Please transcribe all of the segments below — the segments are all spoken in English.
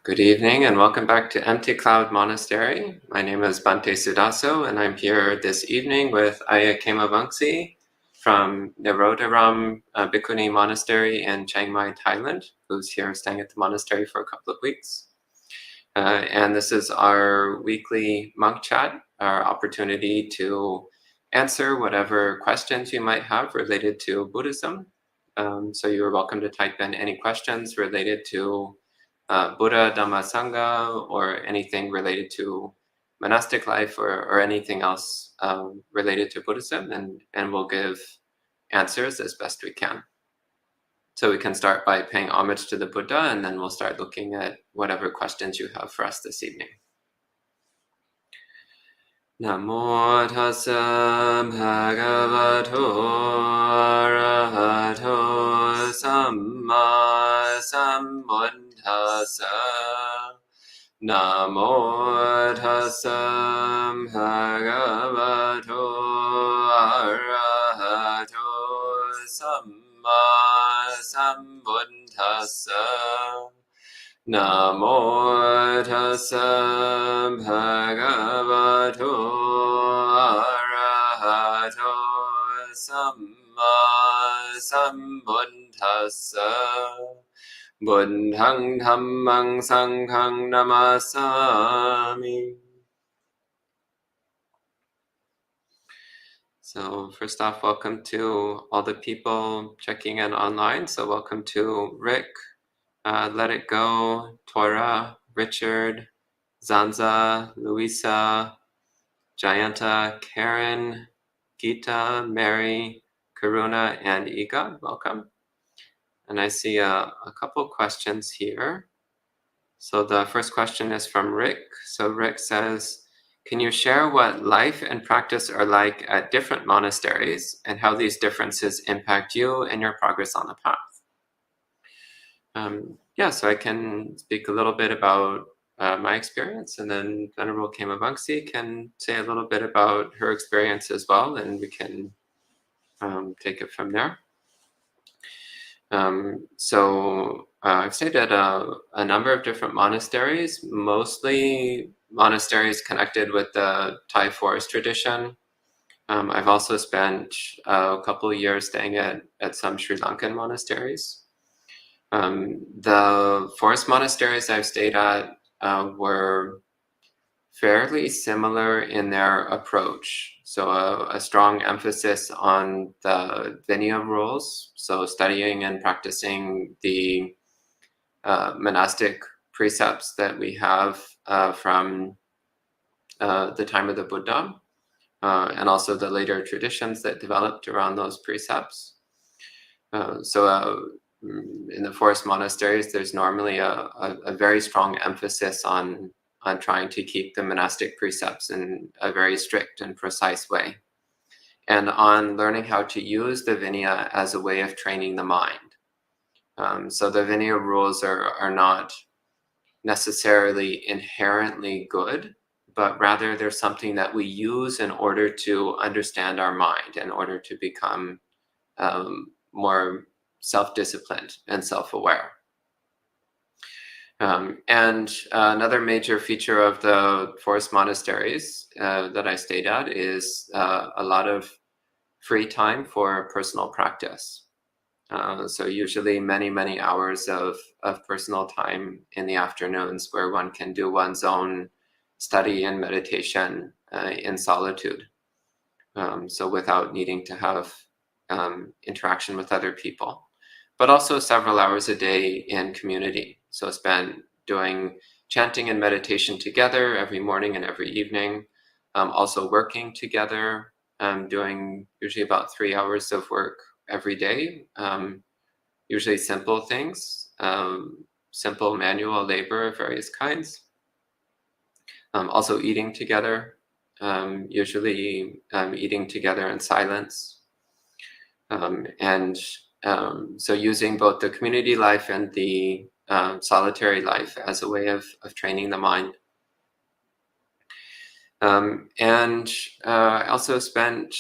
Good evening and welcome back to Empty Cloud Monastery. My name is Bhante Sudaso and I'm here this evening with Ayya Kemavangsi from Nirodharam Bhikkhuni Monastery in Chiang Mai, Thailand, who's here staying at the monastery for a couple of weeks. And this is our weekly monk chat, our opportunity to answer whatever questions you might have related to Buddhism. So you're welcome to type in any questions related to Buddha, Dhamma, Sangha, or anything related to monastic life or anything else related to Buddhism, and we'll give answers as best we can. So we can start by paying homage to the Buddha, and then we'll start looking at whatever questions you have for us this evening. Namo tassa bhagavato arahato samma sambuddhassa. Namo tassa bhagavato arahato samma sambuddhassa. Namo tassa bhagavato arahato samma sambuddhassa. Buddhang dhammang sanghang namasami. So first off, welcome to all the people checking in online. So welcome to Rick, Let It Go, Tora, Richard, Zanza, Louisa, Jayanta, Karen, Gita, Mary, Karuna, and Iga. Welcome. And I see a couple questions here. So the first question is from Rick. So Rick says, can you share what life and practice are like at different monasteries and how these differences impact you and your progress on the path? So I can speak a little bit about my experience, and then Venerable Kemavangsi can say a little bit about her experience as well, and we can take it from there. I've stayed at a number of different monasteries, mostly monasteries connected with the Thai forest tradition. I've also spent a couple of years staying at some Sri Lankan monasteries. The forest monasteries I've stayed at were fairly similar in their approach. So a strong emphasis on the Vinaya rules, so studying and practicing the monastic precepts that we have from the time of the Buddha, and also the later traditions that developed around those precepts. In the forest monasteries, there's normally a very strong emphasis on trying to keep the monastic precepts in a very strict and precise way, and on learning how to use the Vinaya as a way of training the mind. So the Vinaya rules are not necessarily inherently good, but rather they're something that we use in order to understand our mind, in order to become more self-disciplined and self-aware. And another major feature of the forest monasteries that I stayed at is a lot of free time for personal practice. So usually many hours of personal time in the afternoons where one can do one's own study and meditation in solitude. So without needing to have interaction with other people, but also several hours a day in community. So spent doing chanting and meditation together every morning and every evening, also working together, doing usually about 3 hours of work every day, usually simple things, simple manual labor of various kinds. Also eating together, usually eating together in silence. So using both the community life and the solitary life as a way of training the mind. I also spent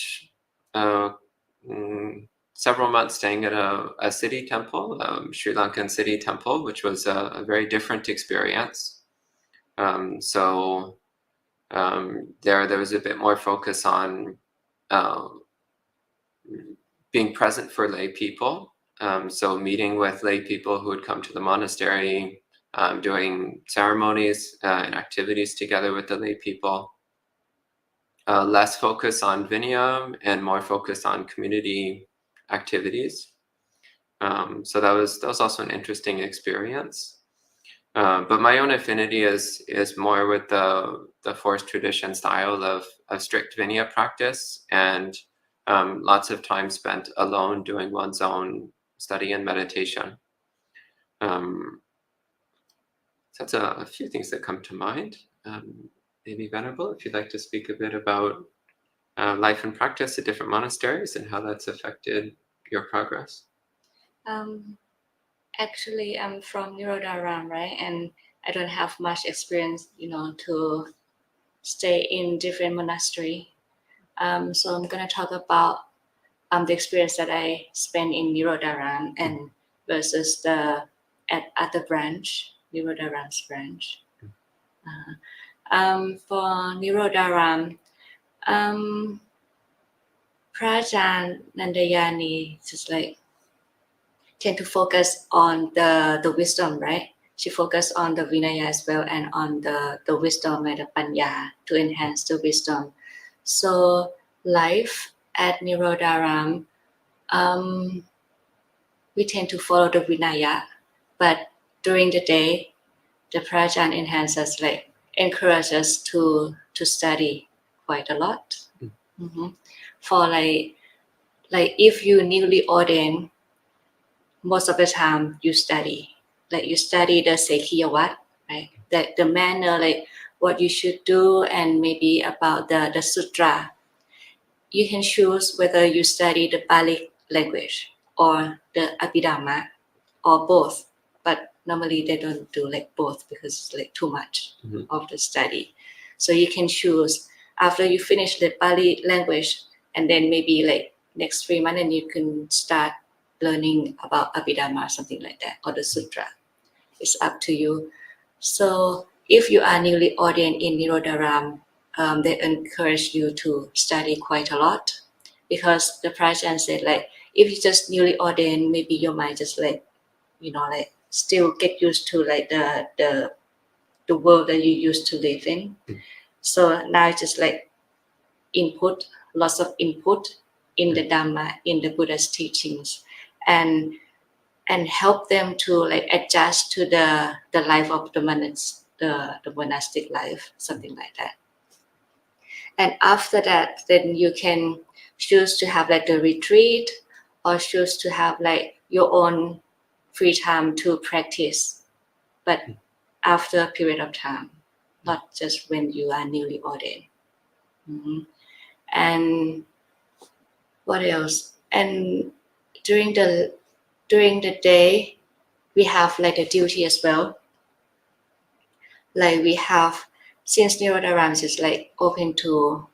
several months staying at a city temple, Sri Lankan city temple, which was a very different experience. So there was a bit more focus on being present for lay people. So meeting with lay people who would come to the monastery, doing ceremonies and activities together with the lay people. Less focus on Vinaya and more focus on community activities. So that was also an interesting experience. But my own affinity is more with the forest tradition style of strict Vinaya practice and lots of time spent alone doing one's own study and meditation. So that's a few things that come to mind. Maybe Venerable, if you'd like to speak a bit about life and practice at different monasteries and how that's affected your progress. Actually, I'm from Nirodharam, right? And I don't have much experience, to stay in different monastery. So I'm gonna talk about the experience that I spent in Nirodharam and versus at other branch, Nirodharam's branch. For Nirodharam, Prajan Nandayani just tend to focus on the wisdom, right? She focused on the Vinaya as well and on the wisdom and the Panya to enhance the wisdom. So life at Nirodharam, we tend to follow the Vinaya, but during the day, the Prajan enhances encourage us to study quite a lot. For if you newly ordained, most of the time you study the Sekhiyavat, right? The manner, what you should do, and maybe about the sutra. You can choose whether you study the Pali language or the Abhidhamma or both. But normally they don't do both because it's too much of the study. So you can choose after you finish the Pali language, and then maybe next 3 months, and you can start learning about Abhidhamma, something like that, or the sutra. It's up to you. So if you are newly ordained in Nirodharam, they encourage you to study quite a lot, because the Prajan said if you just newly ordained, maybe your mind just still get used to the world that you used to live in. So now it's just input, lots of input in the Dhamma, in the Buddha's teachings, and help them to adjust to the life of the monks, the monastic life, something like that. And after that, then you can choose to have the retreat, or choose to have your own free time to practice, but after a period of time, not just when you are newly ordained. And what else? And during the day, we have a duty as well. We have, since Nirodharam is open to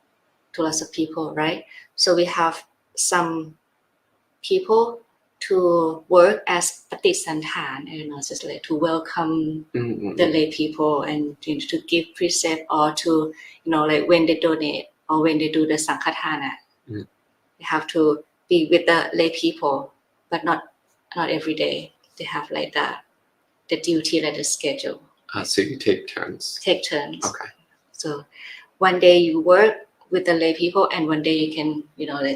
lots of people, right? So we have some people to work as patisanthan, just to welcome the lay people and to give precept, or to when they donate or when they do the Sankhathana, they have to be with the lay people, but not every day. They have the duty, the schedule. So you take turns. Okay. So one day you work with the lay people, and one day you can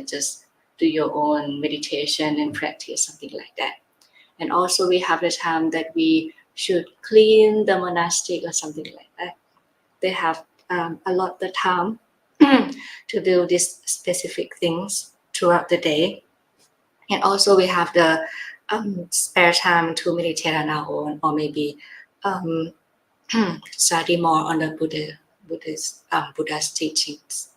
just do your own meditation and practice, something like that. And also we have the time that we should clean the monastic or something like that. They have a lot of time to do these specific things throughout the day. And also we have the spare time to meditate on our own, or maybe study more on the Buddha's teachings.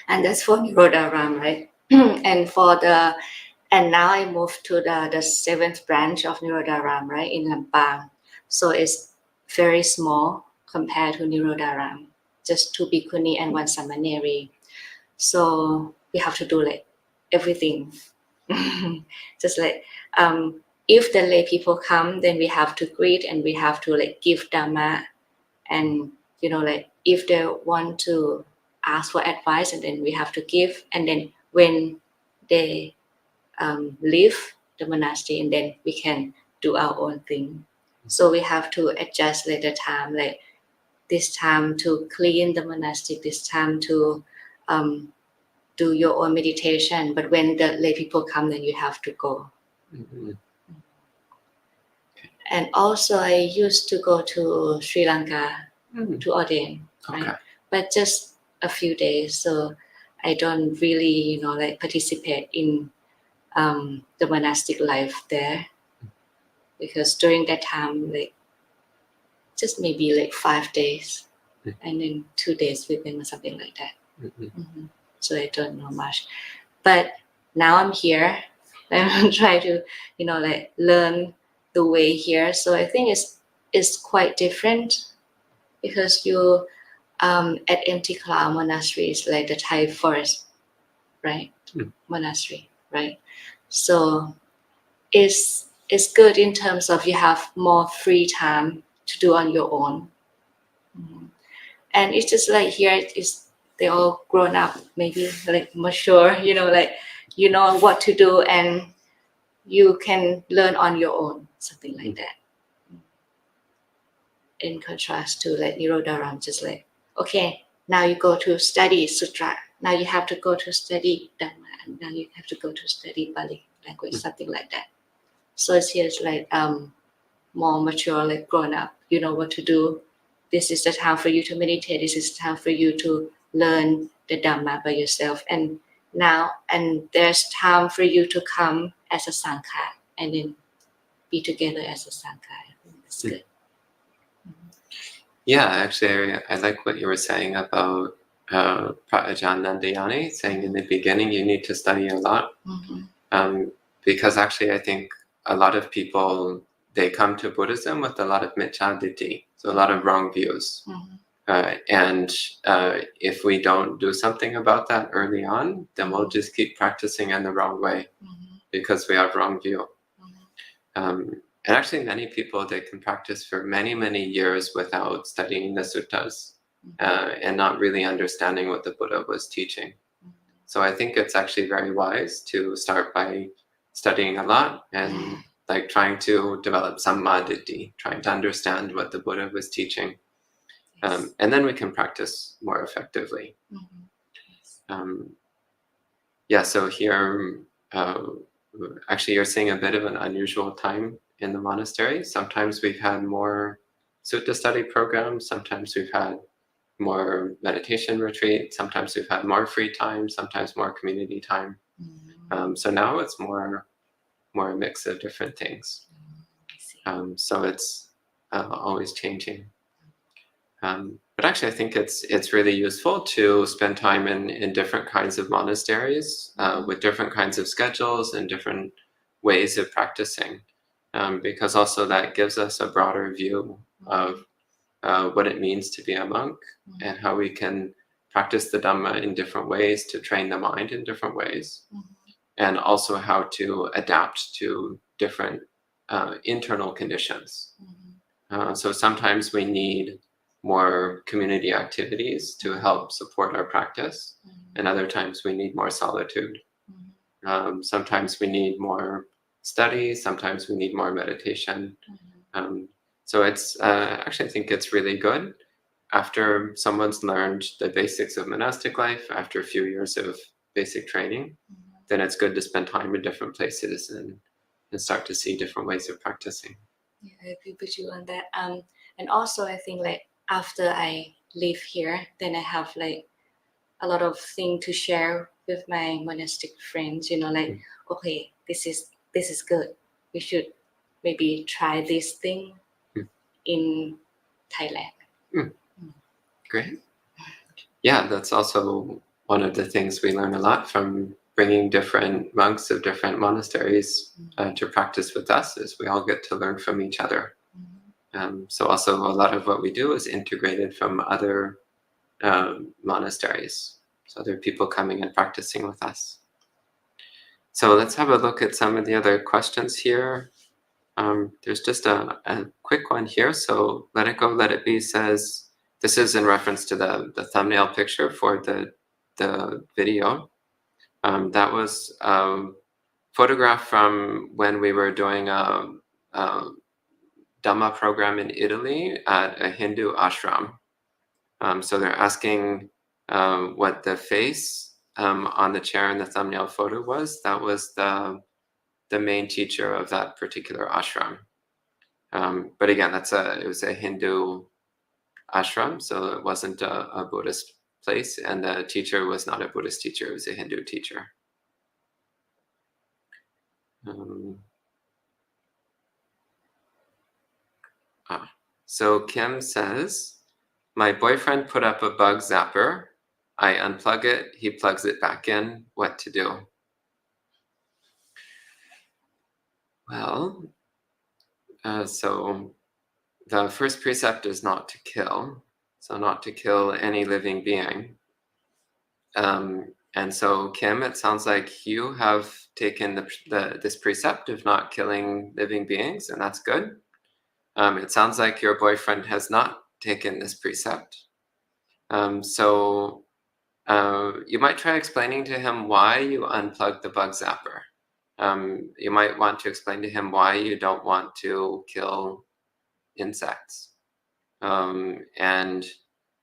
And that's for Nirodharam, right? And now I moved to the 7th branch of Nirodharam, right, in Lampang. So it's very small compared to Nirodharam, just 2 bhikkhuni and 1 samaneri. So we have to do everything just like if the lay people come, then we have to greet and we have to like give Dhamma, and like if they want to ask for advice, and then we have to give, and then when they leave the monastery, and then we can do our own thing. So we have to adjust like the time, like this time to clean the monastic, this time to do your own meditation. But when the lay people come, then you have to go. Mm-hmm. And also I used to go to Sri Lanka to ordain, right? But just a few days, so I don't really like participate in the monastic life there, because during that time, like just maybe like 5 days and then 2 days with them or something like that. So I don't know much, but now I'm here. I'm trying to like learn the way here. So I think it's quite different, because you at Empty Cloud Monastery is like the Thai forest, right? Monastery, right? So it's good in terms of you have more free time to do on your own. And it's just like here they all grown up, maybe like mature, like what to do, and you can learn on your own, something like that. In contrast to like Nirodharam, just like, okay, now you go to study Sutra, now you have to go to study Dhamma, and now you have to go to study Pali language, something like that. So it's here like more mature, like grown up, you know what to do. This is the time for you to meditate, this is the time for you to learn the Dhamma by yourself, and there's time for you to come as a Sangha and then be together as a Sangha. It's good. Yeah, actually, I like what you were saying about Prajan Nandayani, saying in the beginning you need to study a lot. Because actually I think a lot of people, they come to Buddhism with a lot of micchaditthi, so a lot of wrong views. And if we don't do something about that early on, then we'll just keep practicing in the wrong way because we have wrong view. And actually many people, they can practice for many, many years without studying the suttas and not really understanding what the Buddha was teaching. So I think it's actually very wise to start by studying a lot and like trying to develop samadhi, trying to understand what the Buddha was teaching. And then we can practice more effectively. So here, actually you're seeing a bit of an unusual time in the monastery. Sometimes we've had more sutta study programs, sometimes we've had more meditation retreat, sometimes we've had more free time, sometimes more community time. So now it's more a mix of different things. So it's always changing. But actually I think it's really useful to spend time in different kinds of monasteries with different kinds of schedules and different ways of practicing, because also that gives us a broader view of what it means to be a monk and how we can practice the Dhamma in different ways, to train the mind in different ways, and also how to adapt to different internal conditions. So sometimes we need more community activities to help support our practice, and other times we need more solitude. Sometimes we need more study, sometimes we need more meditation. So it's actually I think it's really good after someone's learned the basics of monastic life, after a few years of basic training, then it's good to spend time in different places and start to see different ways of practicing. Yeah, I agree with you on that. And also I think like after I live here, then I have like a lot of things to share with my monastic friends, like, okay, this is good. We should maybe try this thing in Thailand. Great. Yeah, that's also one of the things we learn a lot from bringing different monks of different monasteries to practice with us, is we all get to learn from each other. So also a lot of what we do is integrated from other monasteries, so other people coming and practicing with us. So let's have a look at some of the other questions here. There's just a quick one here. So Let It Go, Let It Be says, this is in reference to the thumbnail picture for the video. That was photographed from when we were doing a Dhamma program in Italy at a Hindu ashram. So they're asking what the face on the chair in the thumbnail photo was. That was the main teacher of that particular ashram. But again, it was a Hindu ashram, so it wasn't a Buddhist place, and the teacher was not a Buddhist teacher, it was a Hindu teacher. So Kim says, my boyfriend put up a bug zapper. I unplug it, he plugs it back in. What to do? Well, so the first precept is not to kill. So not to kill any living being. And so, Kim, it sounds like you have taken this precept of not killing living beings, and that's good. It sounds like your boyfriend has not taken this precept. So you might try explaining to him why you unplugged the bug zapper. You might want to explain to him why you don't want to kill insects. And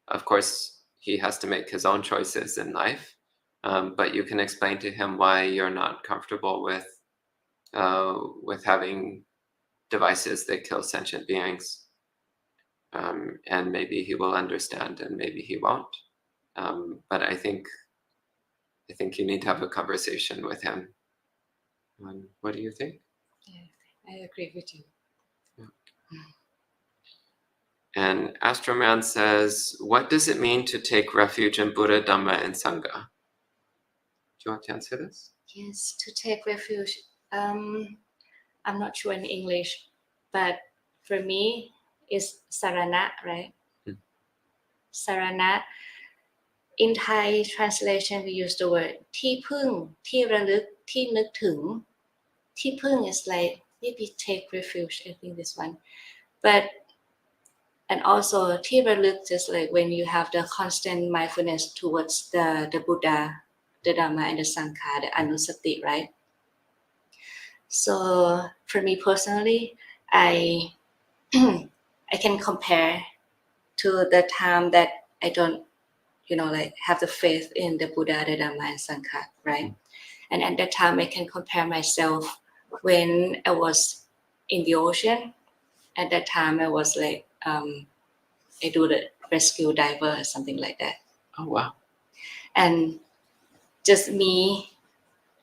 of course, he has to make his own choices in life. But you can explain to him why you're not comfortable with having devices that kill sentient beings. And maybe he will understand, and maybe he won't. But I think you need to have a conversation with him. What do you think? Yeah, I agree with you. Yeah. And Astroman says, what does it mean to take refuge in Buddha, Dhamma, and Sangha? Do you want to answer this? Yes, to take refuge. I'm not sure in English, but for me, it's sarana, right? Sarana. In Thai translation, we use the word ที่พึ่งที่ระลึกที่นึกถึง ที่พึ่ง is like maybe take refuge. I think this one, but and also ที่ระลึก just like when you have the constant mindfulness towards the Buddha, the Dhamma, and the Sangha, the anusati, right? So for me personally, I can compare to the time that I don't, like have the faith in the Buddha, the Dhamma, and Sangha, right? And at that time, I can compare myself when I was in the ocean. At that time, I was like, I do the rescue diver or something like that. Oh, wow. And just me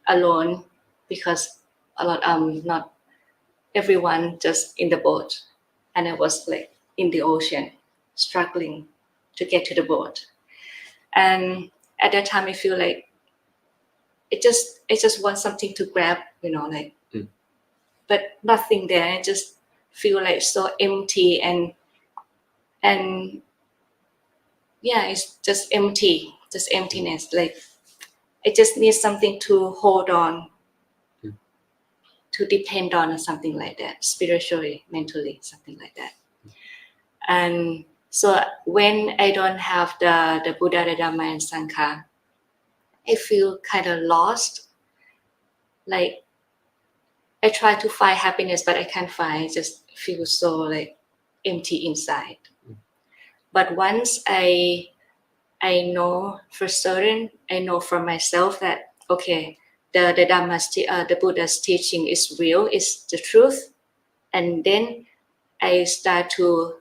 alone, because not everyone just in the boat. And I was like in the ocean, struggling to get to the boat. And at that time, I feel like I just want something to grab, but nothing there. I just feel like so empty and yeah, it's just empty, just emptiness. Like I just need something to hold on, to depend on, or something like that, spiritually, mentally, something like that. And so when I don't have the Buddha, the Dhamma, and Sangha, I feel kind of lost. Like I try to find happiness, but I can't find. I just feel so like empty inside. But once I know for certain, I know for myself that okay, the the Buddha's teaching is real, is the truth, and then I start to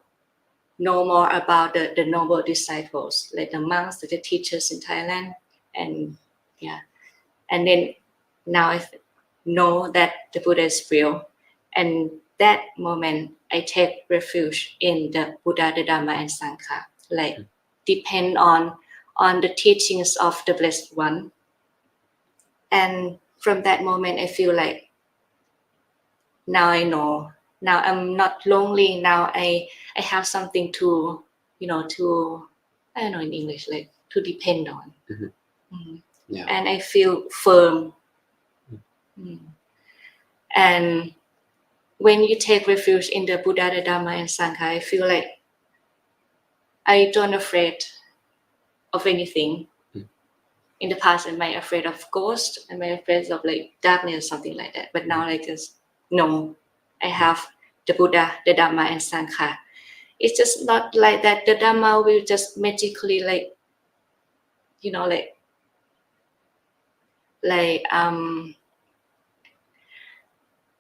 know more about the noble disciples, like the monks, the teachers in Thailand, and then now I know that the Buddha is real, and that moment I take refuge in the Buddha, the Dhamma, and Sangha, like depend on the teachings of the Blessed One. And from that moment, I feel like now I know. Now I'm not lonely. Now I have something to, to, I don't know in English, like to depend on. Yeah. And I feel firm. And when you take refuge in the Buddha, the Dhamma, and Sangha, I feel like I don't afraid of anything. In the past, I might afraid of ghosts, I might afraid of like darkness, something like that. But now, like just no, I have the Buddha, the Dhamma, and Sangha. It's just not like that. The Dhamma will just magically like, you know, like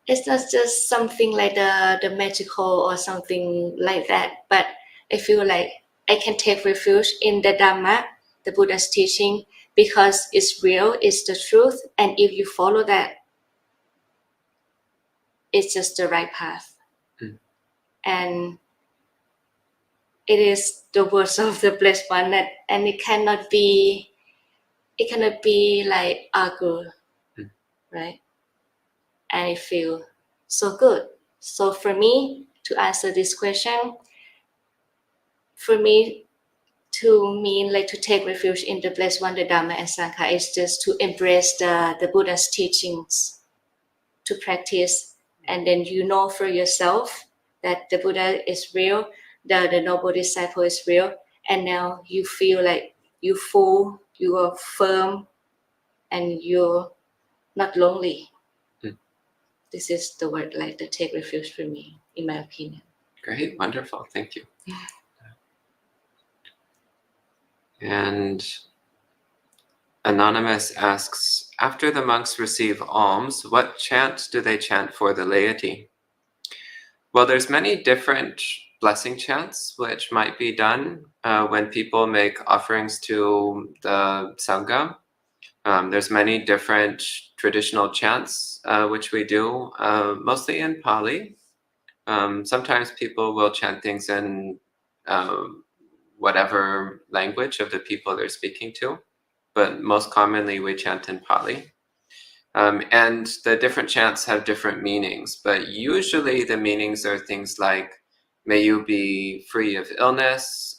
it's not just something like the magical or something like that. But I feel like I can take refuge in the Dhamma, the Buddha's teaching, because it's real, it's the truth, and if you follow that, it's just the right path. And it is the words of the blessed one, that, and it cannot be like argue, right? And I feel so good. So for me to answer this question, for me to mean like to take refuge in the blessed one, the Dhamma and Sangha, is just to embrace the Buddha's teachings, to practice, and then you know for yourself that the Buddha is real, the noble disciple is real, and now you feel like you full, you are firm, and you're not lonely. This is the word like the take refuge for me, in my opinion. Great, wonderful, thank you. And Anonymous asks, after the monks receive alms, what chant do they chant for the laity? Well, there's many different blessing chants which might be done when people make offerings to the Sangha. There's many different traditional chants which we do, mostly in Pali. Sometimes people will chant things in whatever language of the people they're speaking to, but most commonly we chant in Pali. And the different chants have different meanings, but usually the meanings are things like, may you be free of illness,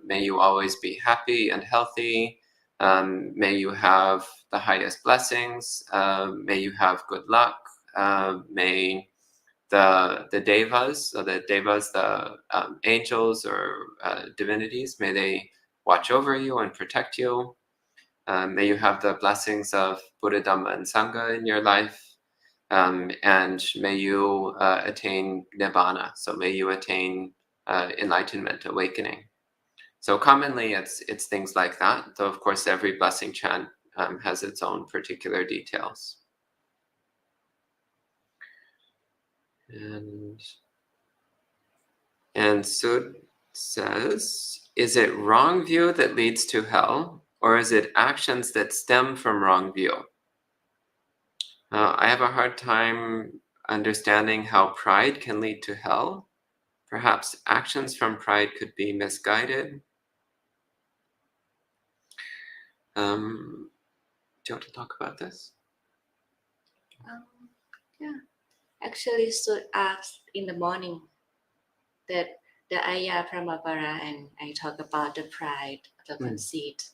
may you always be happy and healthy, may you have the highest blessings, may you have good luck, may the devas, so the devas, the angels or divinities, may they watch over you and protect you. May you have the blessings of Buddha, Dhamma, and Sangha in your life, and may you attain Nibbana. So may you attain enlightenment, awakening. So commonly it's things like that, though of course every blessing chant has its own particular details. And Sud says, is it wrong view that leads to hell, or is it actions that stem from wrong view? I have a hard time understanding how pride can lead to hell. Perhaps actions from pride could be misguided. Do you want to talk about this? Yeah. Actually, Sud asked in the morning that the Ayya Pramapara, and I talk about the pride, the conceit.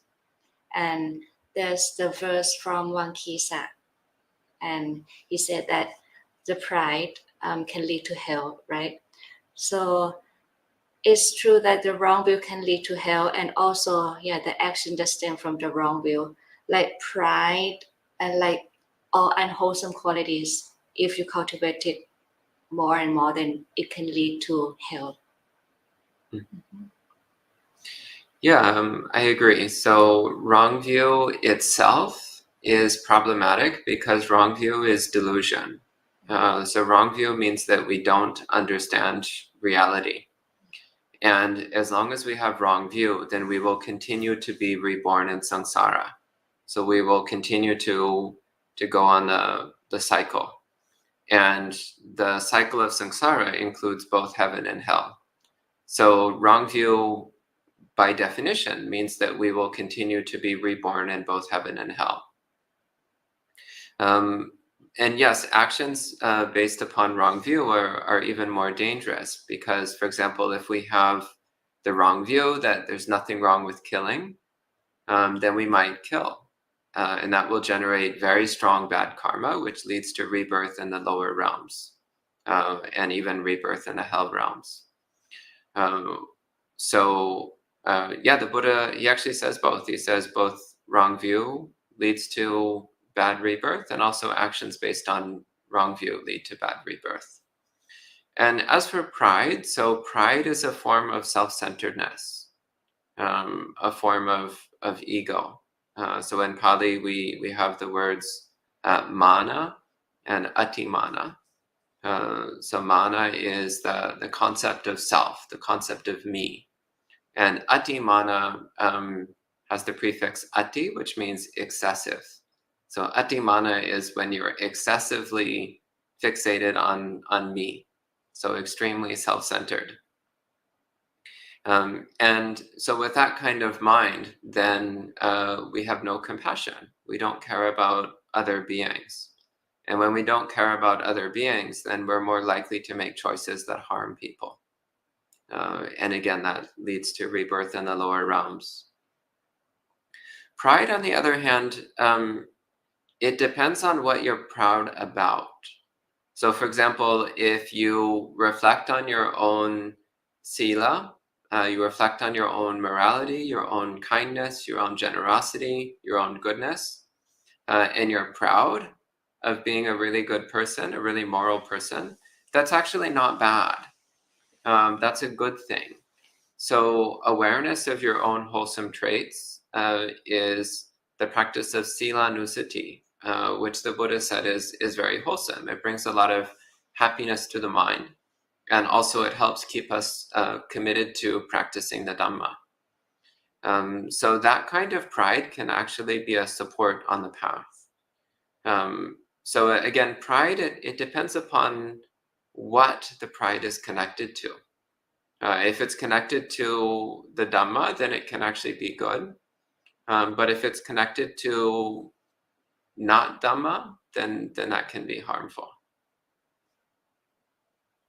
And there's the verse from Wankisa, and he said that the pride can lead to hell, right? So it's true that the wrong will can lead to hell, and also, the action that stem from the wrong will, like pride and like all unwholesome qualities, if you cultivate it more and more, then it can lead to hell. Yeah, I agree. So wrong view itself is problematic because wrong view is delusion. So wrong view means that we don't understand reality. And as long as we have wrong view, then we will continue to be reborn in samsara. So we will continue to go on the cycle. And the cycle of samsara includes both heaven and hell. So wrong view, by definition, means that we will continue to be reborn in both heaven and hell. And yes, actions based upon wrong view are even more dangerous because, for example, if we have the wrong view that there's nothing wrong with killing, then we might kill. and that will generate very strong bad karma, which leads to rebirth in the lower realms, and even rebirth in the hell realms. The Buddha, he actually says both. He says both wrong view leads to bad rebirth, and also actions based on wrong view lead to bad rebirth. And as for pride, so pride is a form of self-centeredness, a form of ego. So in Pali, we have the words mana and atimana. So mana is the concept of self, the concept of me. And atimana has the prefix ati, which means excessive. So atimana is when you're excessively fixated on me, so extremely self-centered. And so with that kind of mind, then we have no compassion. We don't care about other beings. And when we don't care about other beings, then we're more likely to make choices that harm people. And again, that leads to rebirth in the lower realms. Pride, on the other hand, it depends on what you're proud about. So for example, if you reflect on your own sila, you reflect on your own morality, your own kindness, your own generosity, your own goodness, and you're proud of being a really good person, a really moral person, that's actually not bad. That's a good thing. So awareness of your own wholesome traits is the practice of sila nusati, which the Buddha said is very wholesome. It brings a lot of happiness to the mind, and also it helps keep us committed to practicing the Dhamma. So that kind of pride can actually be a support on the path. So again, pride, it depends upon what the pride is connected to. If it's connected to the Dhamma, then it can actually be good. But if it's connected to not Dhamma, then that can be harmful.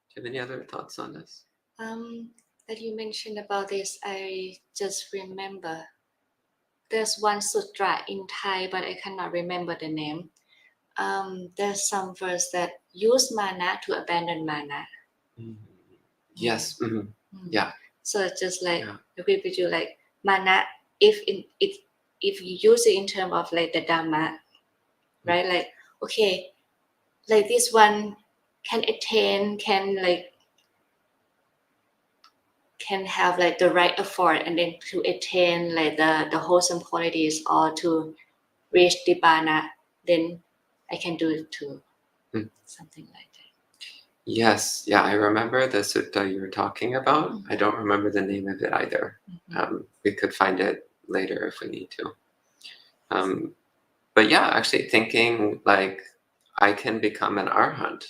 Do you have any other thoughts on this? That you mentioned about this, I just remember there's one sutra in Thai, but I cannot remember the name. There's some verse that use mana to abandon mana. Yes. Mm-hmm. Yeah. So just like repeat with you, like mana, if you use it in terms of like the Dhamma, right? Like, okay, like this one can attain, can have like the right effort, and then to attain like the wholesome qualities or to reach Nibbana, then I can do it too. Something like that. Yes, yeah, I remember the sutta you were talking about. I don't remember the name of it either. We could find it later if we need to. But yeah, actually thinking like I can become an arhat,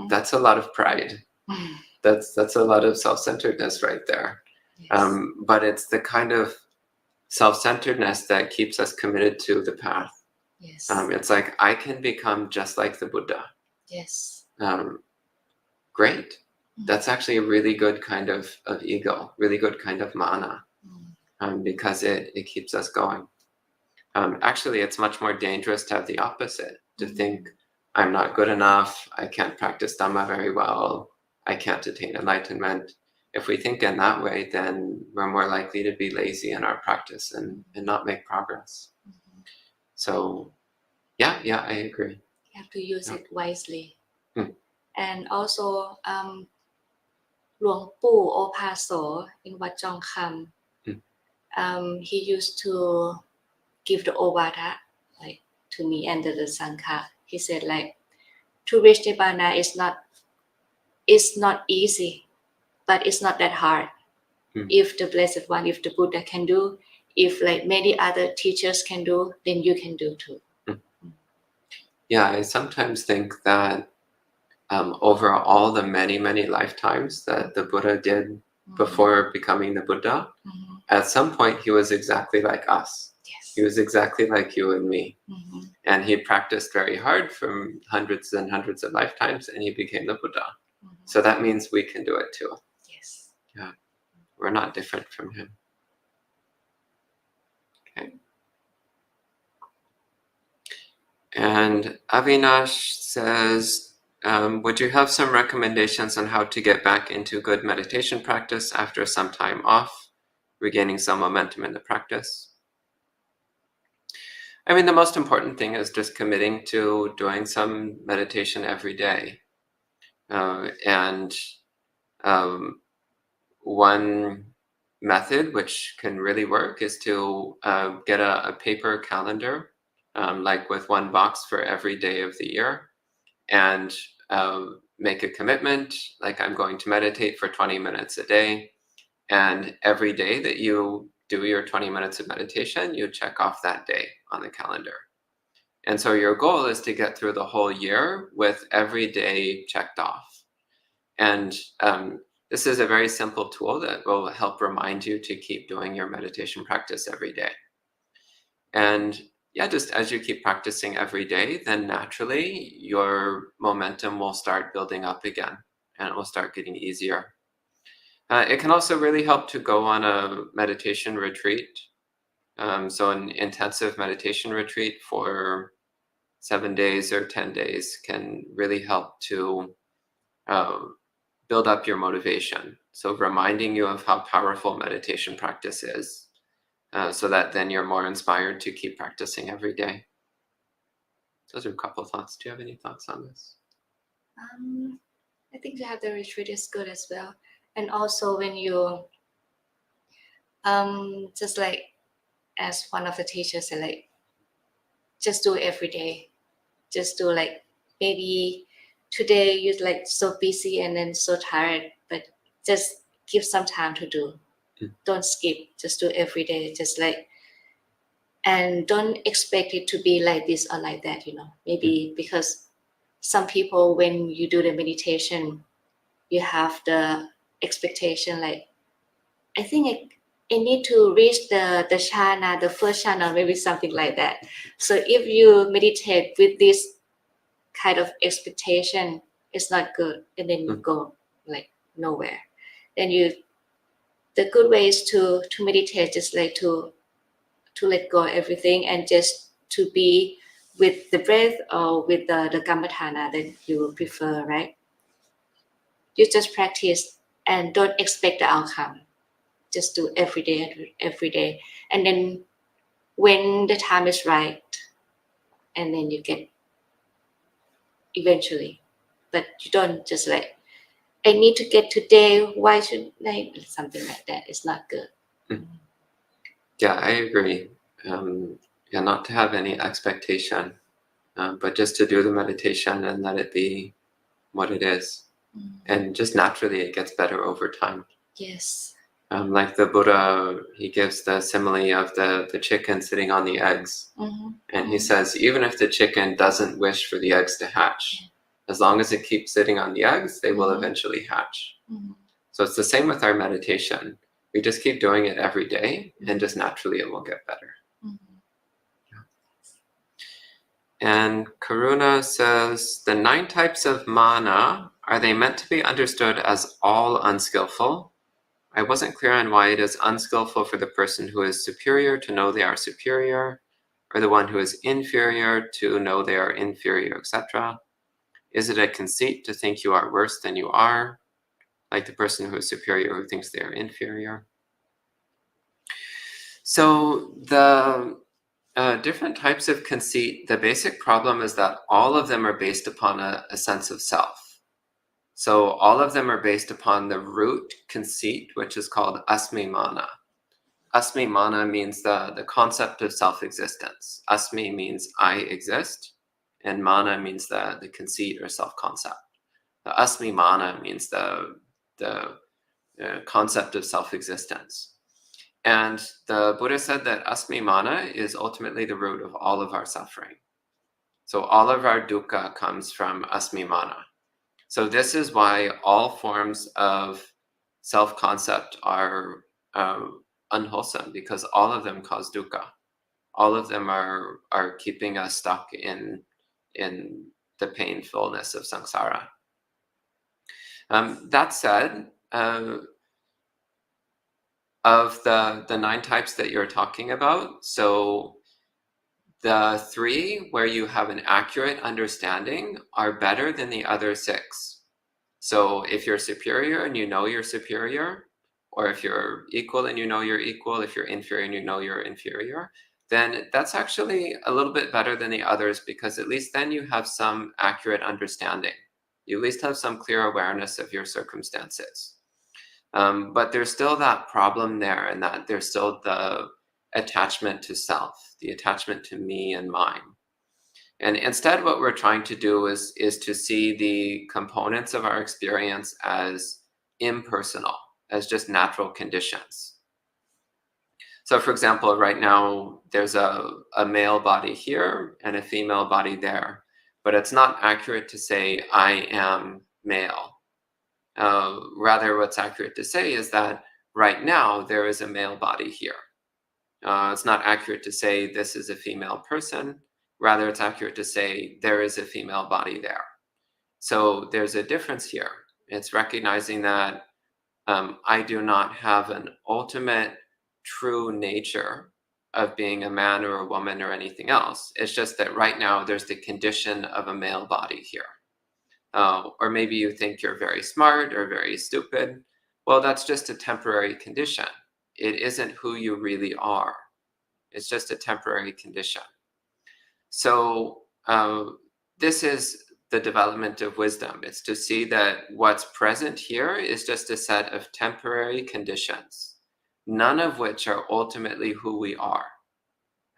that's a lot of pride. That's a lot of self-centeredness right there. Yes. But it's the kind of self-centeredness that keeps us committed to the path. Yes. It's like I can become just like the Buddha. Yes. Great. That's actually a really good kind of ego, really good kind of mana, because it keeps us going. Actually, it's much more dangerous to have the opposite, to think I'm not good enough, I can't practice Dhamma very well, I can't attain enlightenment. If we think in that way, then we're more likely to be lazy in our practice and not make progress. So, yeah, I agree. You have to use it wisely. And also, หลวงปู่โอภาโส in วัดจองคำ he used to give the ovada like to me and the Sangha. He said like to reach Nibbana is not easy, but it's not that hard. If the Blessed One, if the Buddha can do, if like many other teachers can do, then you can do too. Yeah, I sometimes think that over all the many lifetimes that the Buddha did before becoming the Buddha, at some point he was exactly like us. Yes. He was exactly like you and me. And he practiced very hard from hundreds and hundreds of lifetimes, and he became the Buddha. So that means we can do it too. Yes. Yeah. We're not different from him. Okay. And Avinash says, would you have some recommendations on how to get back into good meditation practice after some time off, regaining some momentum in the practice? I mean, the most important thing is just committing to doing some meditation every day. And one method which can really work is to get a paper calendar, like with one box for every day of the year, and make a commitment, like I'm going to meditate for 20 minutes a day. And every day that you do your 20 minutes of meditation, you check off that day on the calendar. And so your goal is to get through the whole year with every day checked off. And this is a very simple tool that will help remind you to keep doing your meditation practice every day. And yeah, just as you keep practicing every day, then naturally your momentum will start building up again and it will start getting easier. It can also really help to go on a meditation retreat. So an intensive meditation retreat for 7 days or 10 days can really help to build up your motivation. So reminding you of how powerful meditation practice is, so that then you're more inspired to keep practicing every day. Those are a couple of thoughts. Do you have any thoughts on this? I think to have the retreat is good as well. And also when you, just like as one of the teachers said, like, just do it every day. Just do like, maybe today you're like so busy and then so tired, but just give some time to do. Don't skip, just do every day, just like, and don't expect it to be like this or like that, maybe because some people, when you do the meditation, you have the expectation like, I think I need to reach the jhana, the first jhana, maybe something like that. So if you meditate with this kind of expectation, it's not good, and then you go like nowhere. Then the good way is to meditate, just like to let go of everything and just to be with the breath or with the kammatthana that you prefer, right? You just practice and don't expect the outcome. Just do every day. And then when the time is right, and then you get eventually. But you don't just like, I need to get today, why should I, something like that. It's not good. Yeah, I agree. Yeah, not to have any expectation, but just to do the meditation and let it be what it is. And just naturally it gets better over time. Yes. Like the Buddha, he gives the simile of the chicken sitting on the eggs. And he says, even if the chicken doesn't wish for the eggs to hatch, as long as it keeps sitting on the eggs, they will eventually hatch. So it's the same with our meditation. We just keep doing it every day, and just naturally it will get better. Yeah. And Karuna says, the 9 types of mana, are they meant to be understood as all unskillful? I wasn't clear on why it is unskillful for the person who is superior to know they are superior, or the one who is inferior to know they are inferior, etc. Is it a conceit to think you are worse than you are, like the person who is superior who thinks they are inferior? So the different types of conceit, the basic problem is that all of them are based upon a sense of self. So all of them are based upon the root conceit, which is called asmi mana. Asmi mana means the concept of self-existence. Asmi means I exist, and mana means the conceit or self-concept. The asmi mana means the concept of self-existence. And the Buddha said that asmi mana is ultimately the root of all of our suffering. So all of our dukkha comes from asmi mana. So this is why all forms of self-concept are unwholesome, because all of them cause dukkha. All of them are keeping us stuck in the painfulness of samsara. That said, of the 9 types that you're talking about, so the 3 where you have an accurate understanding are better than the other 6. So if you're superior and you know you're superior, or if you're equal and you know you're equal, if you're inferior and you know you're inferior, then that's actually a little bit better than the others, because at least then you have some accurate understanding. You at least have some clear awareness of your circumstances. But there's still that problem there, and that there's still the attachment to self, the attachment to me and mine. And instead, what we're trying to do is to see the components of our experience as impersonal, as just natural conditions. So for example, right now, there's a male body here and a female body there, but it's not accurate to say, I am male. Rather, what's accurate to say is that right now, there is a male body here. It's not accurate to say, this is a female person. Rather, it's accurate to say, there is a female body there. So there's a difference here. It's recognizing that I do not have an ultimate true nature of being a man or a woman or anything else. It's just that right now there's the condition of a male body here. Or maybe you think you're very smart or very stupid. Well, that's just a temporary condition. It isn't who you really are. It's just a temporary condition. So this is the development of wisdom. It's to see that what's present here is just a set of temporary conditions, none of which are ultimately who we are.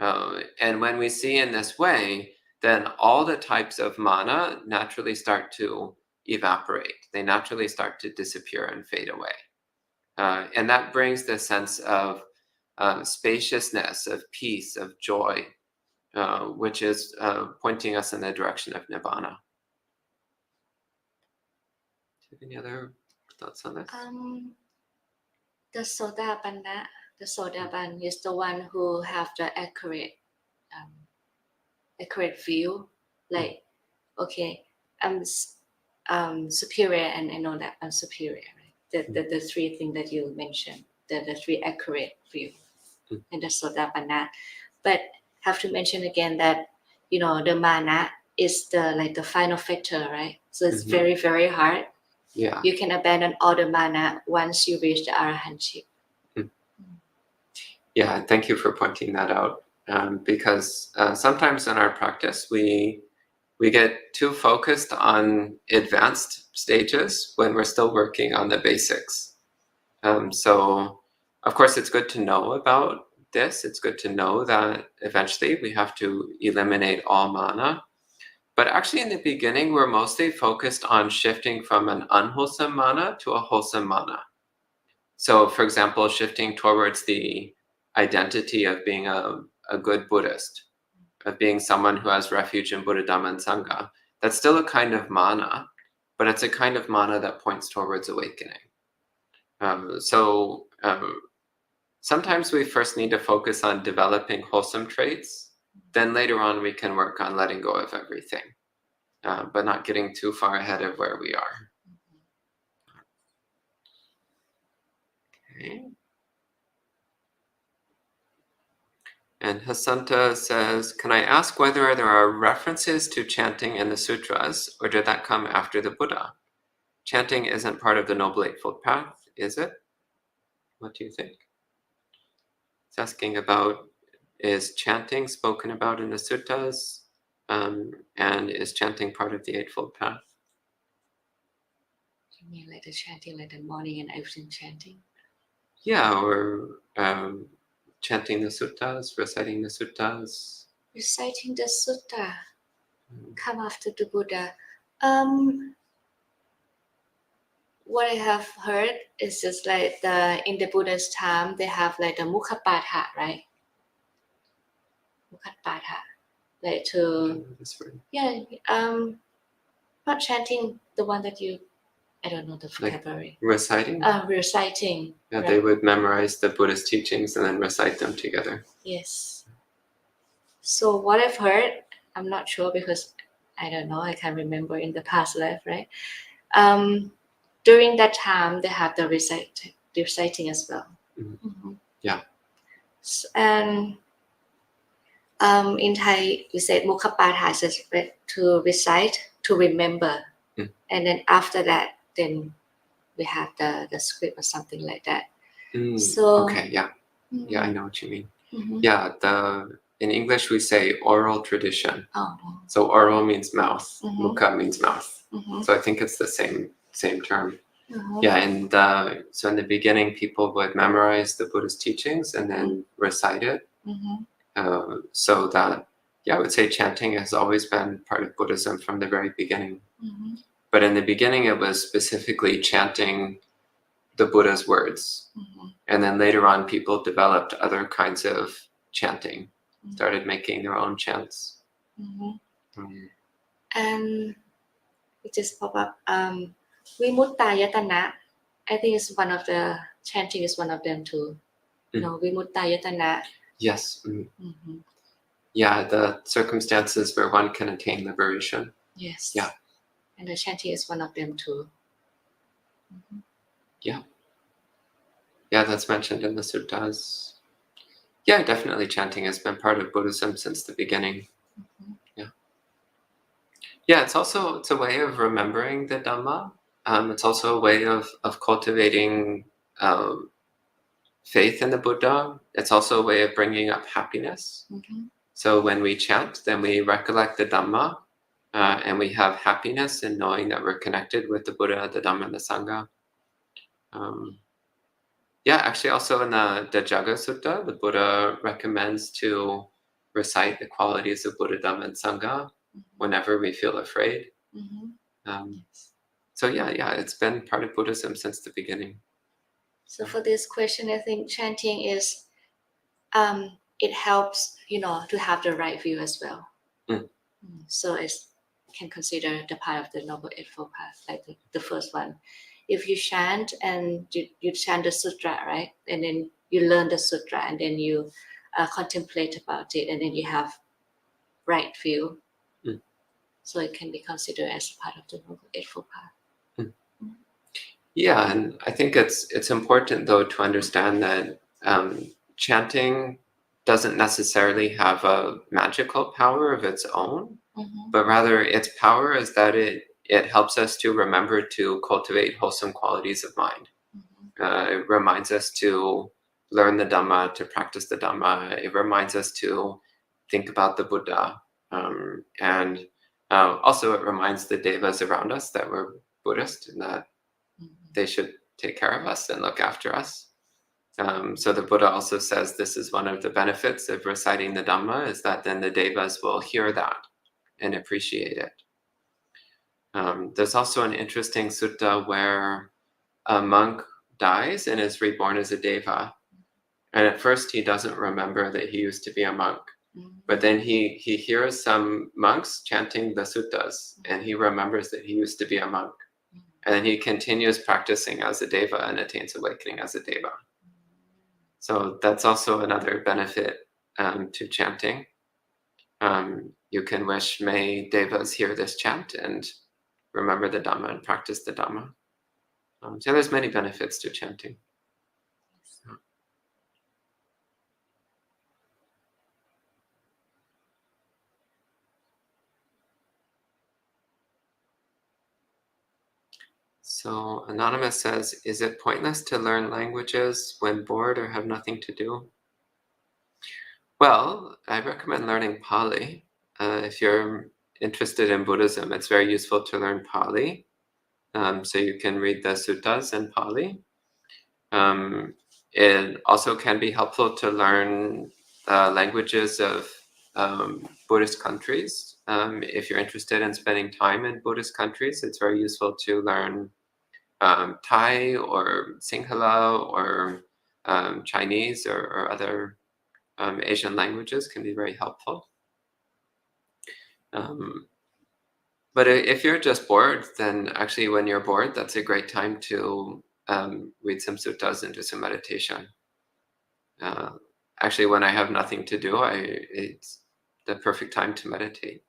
And when we see in this way, then all the types of mana naturally start to evaporate. They naturally start to disappear and fade away. And that brings the sense of spaciousness, of peace, of joy, which is pointing us in the direction of Nibbana. Do you have any other thoughts on this? The Sotapanna, the Sotapan is the one who have the accurate view. Like, okay, I'm superior, and I know that I'm superior. Right? The 3 things that you mentioned, the 3 accurate view, and the Sotapanna. But have to mention again that the mana is the final factor, right? So it's very, very hard. Yeah. You can abandon all the mana once you reach the arahantship. Yeah, thank you for pointing that out. Because sometimes in our practice, we get too focused on advanced stages when we're still working on the basics. So, of course, it's good to know about this. It's good to know that eventually we have to eliminate all mana. But actually, in the beginning, we're mostly focused on shifting from an unwholesome mana to a wholesome mana. So, for example, shifting towards the identity of being a good Buddhist, of being someone who has refuge in Buddha, Dhamma, and Sangha. That's still a kind of mana, but it's a kind of mana that points towards awakening. Sometimes we first need to focus on developing wholesome traits. Then later on, we can work on letting go of everything, but not getting too far ahead of where we are. Okay. And Hasanta says, can I ask whether there are references to chanting in the sutras, or did that come after the Buddha? Chanting isn't part of the Noble Eightfold Path, is it? What do you think? It's asking about, is chanting spoken about in the suttas, and is chanting part of the Eightfold Path? You mean like the chanting, like the morning and evening chanting? Yeah, or chanting the suttas, reciting the suttas. Reciting the sutta come after the Buddha. What I have heard is just like in the Buddha's time, they have like the Mukhapatha, right? Mukhapatha, like to not chanting, the one that you, I don't know the vocabulary. Like reciting. Reciting. Yeah, right. They would memorize the Buddhist teachings and then recite them together. Yes. So what I've heard, I'm not sure because I don't know. I can't remember in the past life, right? During that time, they have the reciting as well. Mm-hmm. Yeah. And In Thai, we say Mukhapatha is to recite, to remember. And then after that, then we have the script or something like that. So okay, yeah. Yeah, I know what you mean. Mhm. Yeah, in English we say oral tradition. Oh. So oral means mouth, Mhm. mukha means mouth. Mhm. So I think it's the same term. Mhm. Yeah, and so in the beginning, people would memorize the Buddhist teachings and then recite it. Mhm. So that, yeah, I would say chanting has always been part of Buddhism from the very beginning. Mhm. But in the beginning, it was specifically chanting the Buddha's words. Mhm. And then later on, people developed other kinds of chanting, started making their own chants. Mhm. Mm. And it just pop up. Vimuttayatana, I think it's one of the chanting is one of them too. No, Vimuttayatana. Yes. Mhm. Yeah, the circumstances where one can attain liberation. Yes. Yeah. And the chanting is one of them too. Mhm. Yeah. Yeah, that's mentioned in the suttas. Yeah, definitely chanting has been part of Buddhism since the beginning. Mhm. Yeah, it's a way of remembering the Dhamma. It's also a way of cultivating faith in the Buddha. It's also a way of bringing up happiness. Mhm. So when we chant, then we recollect the Dhamma, and we have happiness in knowing that we're connected with the Buddha, the Dhamma, and the Sangha. Yeah, actually, also in the Jaga Sutta, the Buddha recommends to recite the qualities of Buddha, Dhamma, and Sangha whenever we feel afraid. So yeah, it's been part of Buddhism since the beginning. So for this question, I think chanting is, it helps, to have the right view as well. So it can consider the part of the Noble Eightfold Path, like the first one. If you chant and you chant the sutra, right? And then you learn the sutra and then you contemplate about it and then you have right view. So it can be considered as part of the Noble Eightfold Path. Yeah, and I think it's important though to understand that chanting doesn't necessarily have a magical power of its own, but rather its power is that it helps us to remember to cultivate wholesome qualities of mind. It reminds us to learn the Dhamma, to practice the Dhamma. It reminds us to think about the Buddha. And also it reminds the devas around us that we're Buddhist and that they should take care of us and look after us. So the Buddha also says this is one of the benefits of reciting the Dhamma, is that then the devas will hear that and appreciate it. There's also an interesting sutta where a monk dies and is reborn as a deva. And at first he doesn't remember that he used to be a monk. But then he hears some monks chanting the suttas and he remembers that he used to be a monk. And then he continues practicing as a deva and attains awakening as a deva. So that's also another benefit to chanting. You can wish, may devas hear this chant and remember the Dhamma and practice the Dhamma. So there's many benefits to chanting. So Anonymous says, is it pointless to learn languages when bored or have nothing to do? Well, I recommend learning Pali. If you're interested in Buddhism, it's very useful to learn Pali. So you can read the suttas in Pali. It also can be helpful to learn languages of Buddhist countries. If you're interested in spending time in Buddhist countries, it's very useful to learn Thai or Sinhala or Chinese or other Asian languages can be very helpful. But if you're just bored, then actually when you're bored, that's a great time to read some suttas and do some meditation. Actually, when I have nothing to do, it's the perfect time to meditate.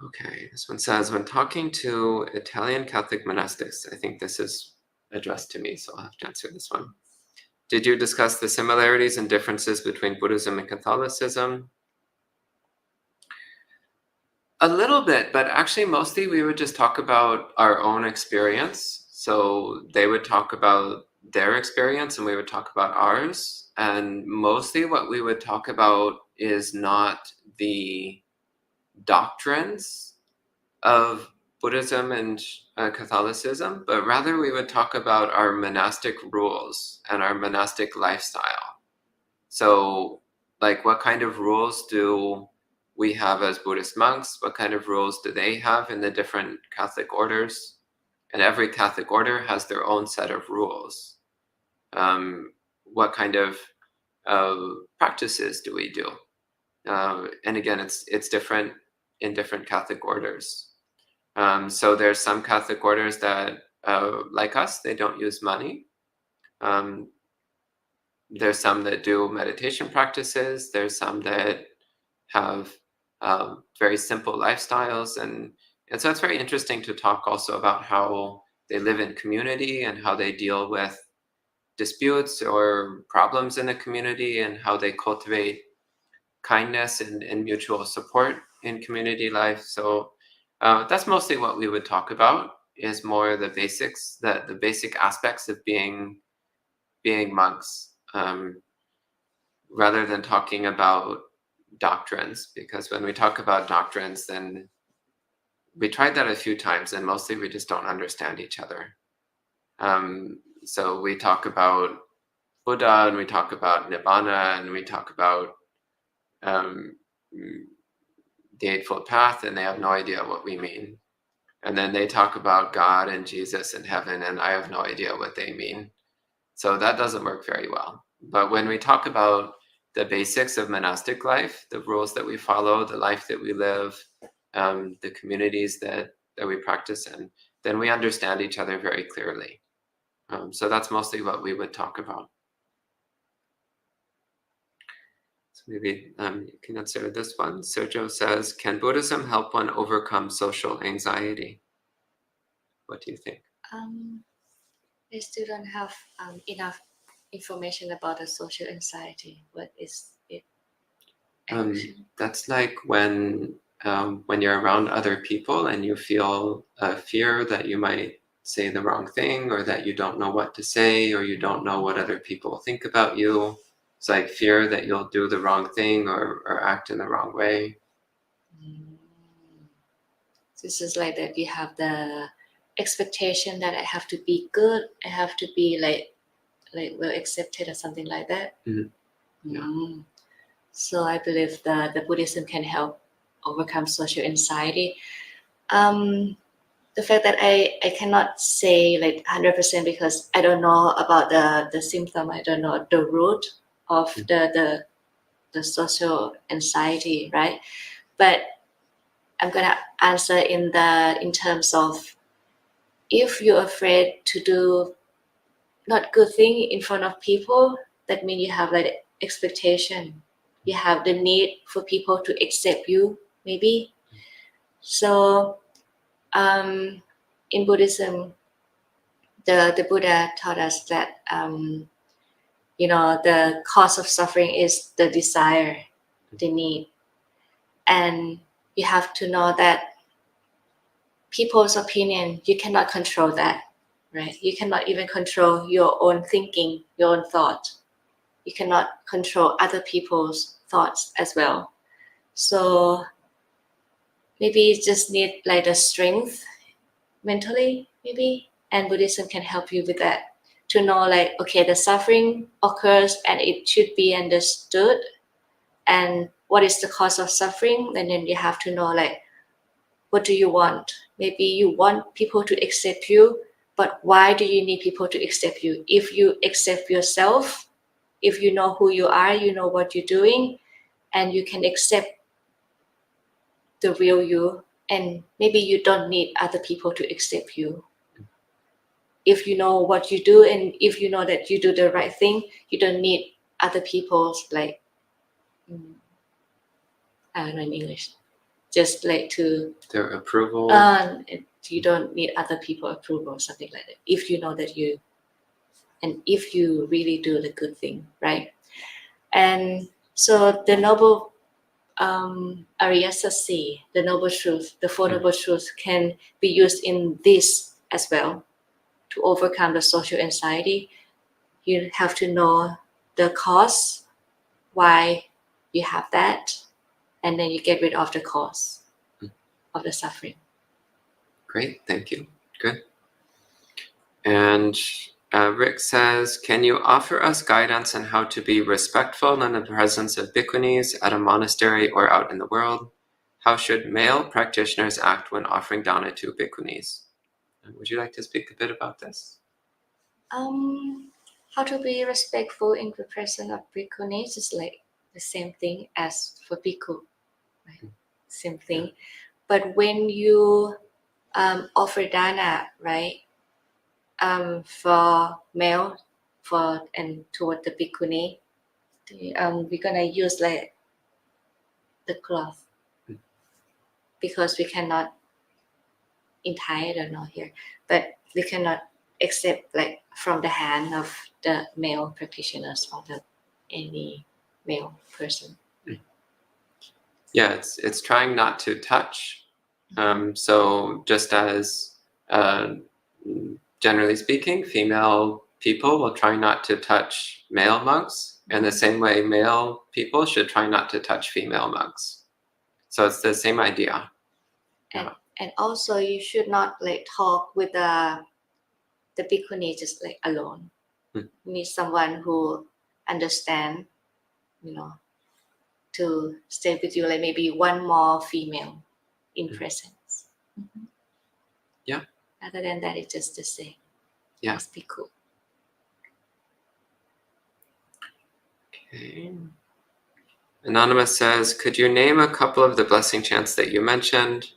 Okay, this one says, when talking to Italian Catholic monastics, I think this is addressed to me, so I'll have to answer this one. Did you discuss the similarities and differences between Buddhism and Catholicism? A little bit, but actually mostly we would just talk about our own experience. So they would talk about their experience and we would talk about ours. And mostly what we would talk about is not the doctrines of Buddhism and Catholicism, but rather we would talk about our monastic rules and our monastic lifestyle. So, like, what kind of rules do we have as Buddhist monks? What kind of rules do they have in the different Catholic orders? And every Catholic order has their own set of rules. What kind of practices do we do? And again, it's different in different Catholic orders. So there's some Catholic orders that, like us, they don't use money. There's some that do meditation practices. There's some that have very simple lifestyles. And so it's very interesting to talk also about how they live in community and how they deal with disputes or problems in the community and how they cultivate kindness and mutual support in community life. So that's mostly what we would talk about, is more the basics, the basic aspects of being monks, rather than talking about doctrines. Because when we talk about doctrines, then we tried that a few times and mostly we just don't understand each other. So we talk about Buddha and we talk about Nibbana and we talk about the Eightfold Path, and they have no idea what we mean. And then they talk about God and Jesus and heaven, and I have no idea what they mean. So that doesn't work very well. But when we talk about the basics of monastic life, the rules that we follow, the life that we live, the communities that we practice in, then we understand each other very clearly. So that's mostly what we would talk about. So maybe you can answer this one. Sergio says, can Buddhism help one overcome social anxiety? What do you think? I still don't have enough information about the social anxiety. What is it? That's like when you're around other people and you feel fear that you might say the wrong thing, or that you don't know what to say, or you don't know what other people think about you. It's like fear that you'll do the wrong thing or act in the wrong way. This is like that you have the expectation that I have to be good, I have to be like well accepted or something like that. Yeah. So I believe that the Buddhism can help overcome social anxiety. The fact that I cannot say like 100% because I don't know about the symptom, I don't know the root of the social anxiety, right? But I'm gonna answer in terms of, if you're afraid to do not good thing in front of people, that means you have like expectation. You have the need for people to accept you, maybe. So in Buddhism, the Buddha taught us that the cause of suffering is the desire, the need, and you have to know that people's opinion, you cannot control that, right? You cannot even control your own thinking, your own thought. You cannot control other people's thoughts as well. So maybe you just need like the strength mentally, maybe, and Buddhism can help you with that, to know like, okay, the suffering occurs and it should be understood, and what is the cause of suffering, and then you have to know like, what do you want? Maybe you want people to accept you, but why do you need people to accept you? If you accept yourself, if you know who you are, you know what you're doing, and you can accept the real you, and maybe you don't need other people to accept you. If you know what you do, and if you know that you do the right thing, you don't need other people's like, I don't know in English. just like to Their approval. you don't need other people approval or something like that. If you know that you, and if you really do the good thing, right? And so the noble Arya Sasi, the noble truth, the Four Noble Truths can be used in this as well to overcome the social anxiety. You have to know the cause, why you have that, and then you get rid of the cause of the suffering. Great, thank you. Good. And Rick says, can you offer us guidance on how to be respectful in the presence of bhikkhunis at a monastery or out in the world? How should male practitioners act when offering dana to bhikkhunis? Would you like to speak a bit about this? How to be respectful in the presence of bhikkhunis is like the same thing as for bhikkhu, right? Same thing. Yeah. But when you offer dana, right, for male, and toward the bhikkhuni, we're gonna use like the cloth, because we cannot, in Thai, I don't know here, but we cannot accept like from the hand of the male practitioners or any male person. Yeah, it's trying not to touch. So just as generally speaking, female people will try not to touch male monks, and the same way male people should try not to touch female monks. So it's the same idea. And also you should not like talk with the bhikkhuni just like alone. You need someone who understand, to stay with you, like maybe one more female in presence. Yeah. Other than that, it's just the same. Yeah. Must be cool. Okay. Anonymous says, could you name a couple of the blessing chants that you mentioned?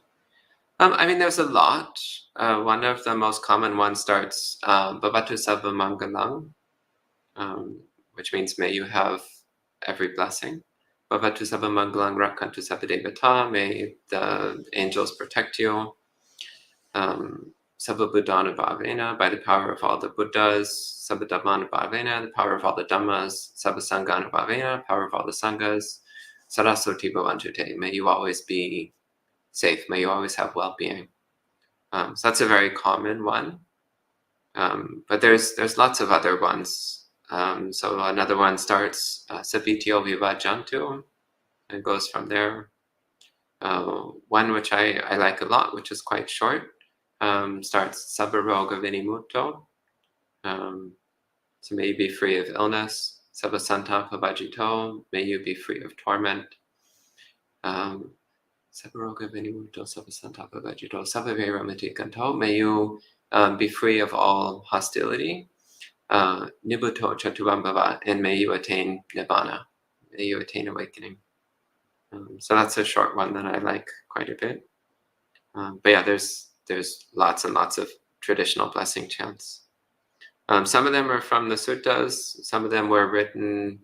I mean, there's a lot. One of the most common ones starts Bhavatu Sabba Mangalang, which means may you have every blessing. Bhavatu Sabba Mangalang Rakhantu Sabba Devata, may the angels protect you. Sabba Buddhana Bhavena, by the power of all the Buddhas. Sabba Dhammana Bhavena, the power of all the Dhammas. Sabba Sanghana Bhavena, power of all the Sanghas. Saraswati Bhavantute, may you always be safe, may you always have well-being. So that's a very common one. But there's lots of other ones. So another one starts Sapityo Vivajantu, and goes from there. One which I like a lot, which is quite short, starts Sabbaroga Vinimutto. So may you be free of illness. Sabbasantapa Vajito, may you be free of torment. Sabbaroga Vinimutto, Sabbasantapa Vajito, Sabbavera Kanto, may you be free of all hostility. Nibbutto Chatuvambhava, and may you attain Nibbana, may you attain awakening. So that's a short one that I like quite a bit. But yeah, there's lots and lots of traditional blessing chants. Some of them are from the suttas, some of them were written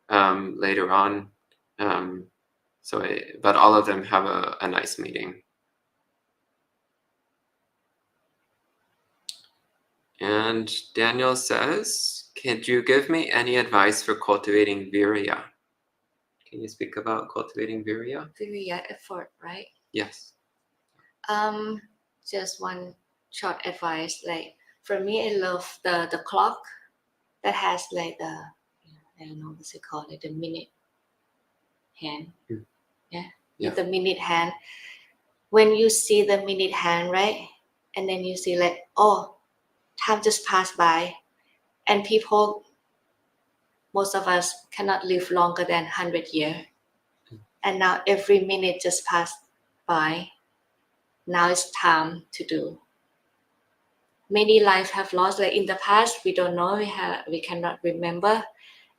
later on. But all of them have a nice meaning. And Daniel says, could you give me any advice for cultivating virya? Can you speak about cultivating virya? Virya, effort, right? Yes. Just one short advice. Like for me, I love the clock that has like the, I don't know what's it called, like the minute hand. Yeah. The minute hand. When you see the minute hand, right? And then you see like, oh, time just passed by, and people, most of us cannot live longer than 100 years. And now every minute just passed by. Now it's time to do. Many lives have lost, like in the past, we don't know, we cannot remember.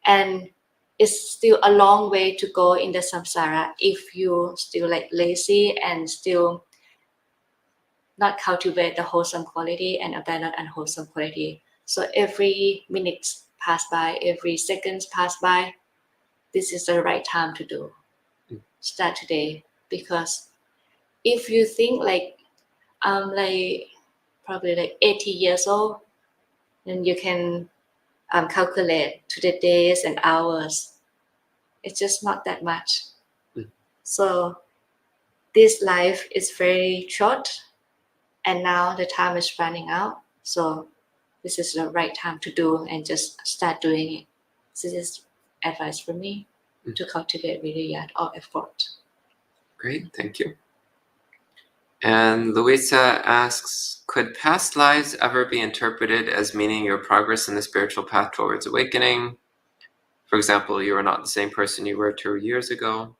And it's still a long way to go in the samsara if you still like lazy and still not cultivate the wholesome quality and abandon unwholesome quality. So every minute pass by, every seconds pass by, this is the right time to do. Start today, because if you think like probably like 80 years old, then you can calculate to the days and hours. It's just not that much. So this life is very short, and now the time is running out. So this is the right time to do and just start doing it. This is advice for me to cultivate virya or effort. Great, thank you. And Louisa asks, could past lives ever be interpreted as meaning your progress in the spiritual path towards awakening? For example, you are not the same person you were 2 years ago.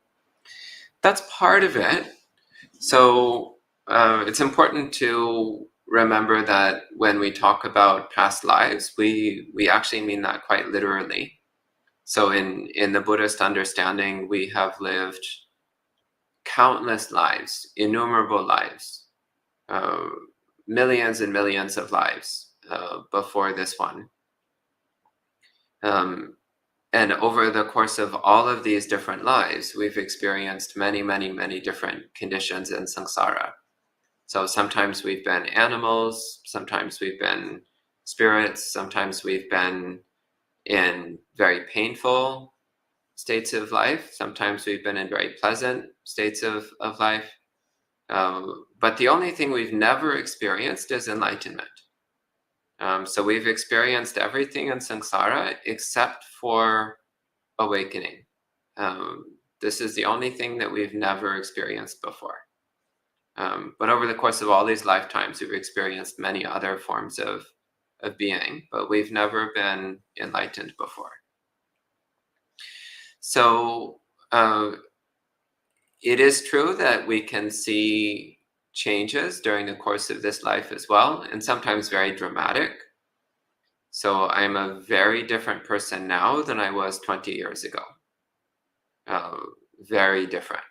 That's part of it. So it's important to remember that when we talk about past lives, we actually mean that quite literally. So in the Buddhist understanding, we have lived countless lives, innumerable lives, millions and millions of lives before this one. And over the course of all of these different lives, we've experienced many, many, many different conditions in samsara. So sometimes we've been animals, sometimes we've been spirits, sometimes we've been in very painful states of life, sometimes we've been in very pleasant states of life. But the only thing we've never experienced is enlightenment. So we've experienced everything in samsara except for awakening. This is the only thing that we've never experienced before. But over the course of all these lifetimes, we've experienced many other forms of being, but we've never been enlightened before. So it is true that we can see changes during the course of this life as well, and sometimes very dramatic. So I'm a very different person now than I was 20 years ago. Very different.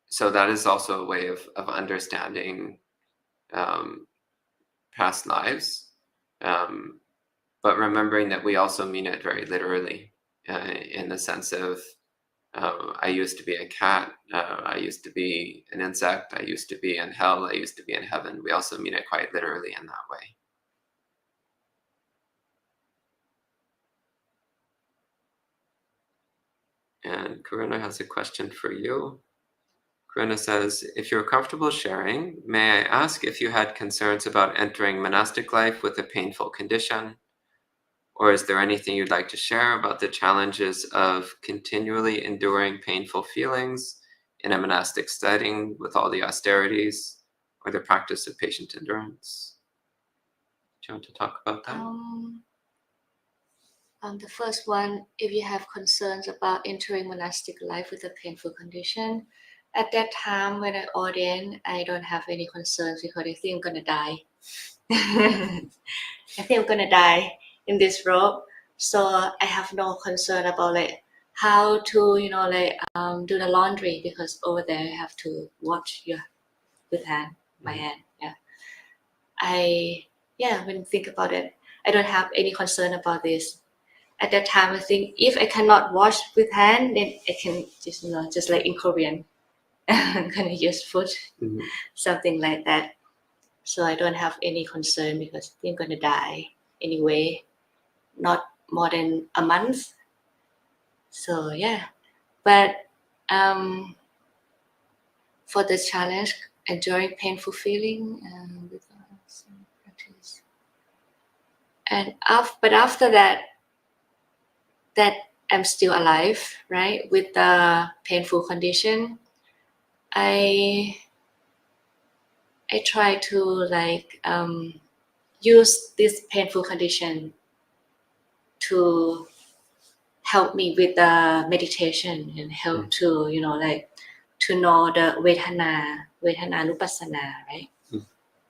So that is also a way of understanding past lives, but remembering that we also mean it very literally, in the sense of I used to be a cat, I used to be an insect, I used to be in hell, I used to be in heaven. We also mean it quite literally in that way. And Karuna has a question for you. Karuna says, if you're comfortable sharing, may I ask if you had concerns about entering monastic life with a painful condition? Or is there anything you'd like to share about the challenges of continually enduring painful feelings in a monastic setting with all the austerities, or the practice of patient endurance? Do you want to talk about that? The first one, if you have concerns about entering monastic life with a painful condition, at that time when I ordained, I don't have any concerns because I think I'm gonna die. I think I'm gonna die in this robe, so I have no concern about like how to do the laundry, because over there I have to watch with my hand. When you think about it, I don't have any concern about this. At that time, I think if I cannot wash with hand, then I can just like in Korean, I'm gonna use foot, something like that. So I don't have any concern because I think I'm gonna die anyway, not more than a month. So but for the challenge, enjoying painful feeling with practice, and but after that I'm still alive, right? With the painful condition, I try to use this painful condition to help me with the meditation and help to to know the vedana nupassana, right?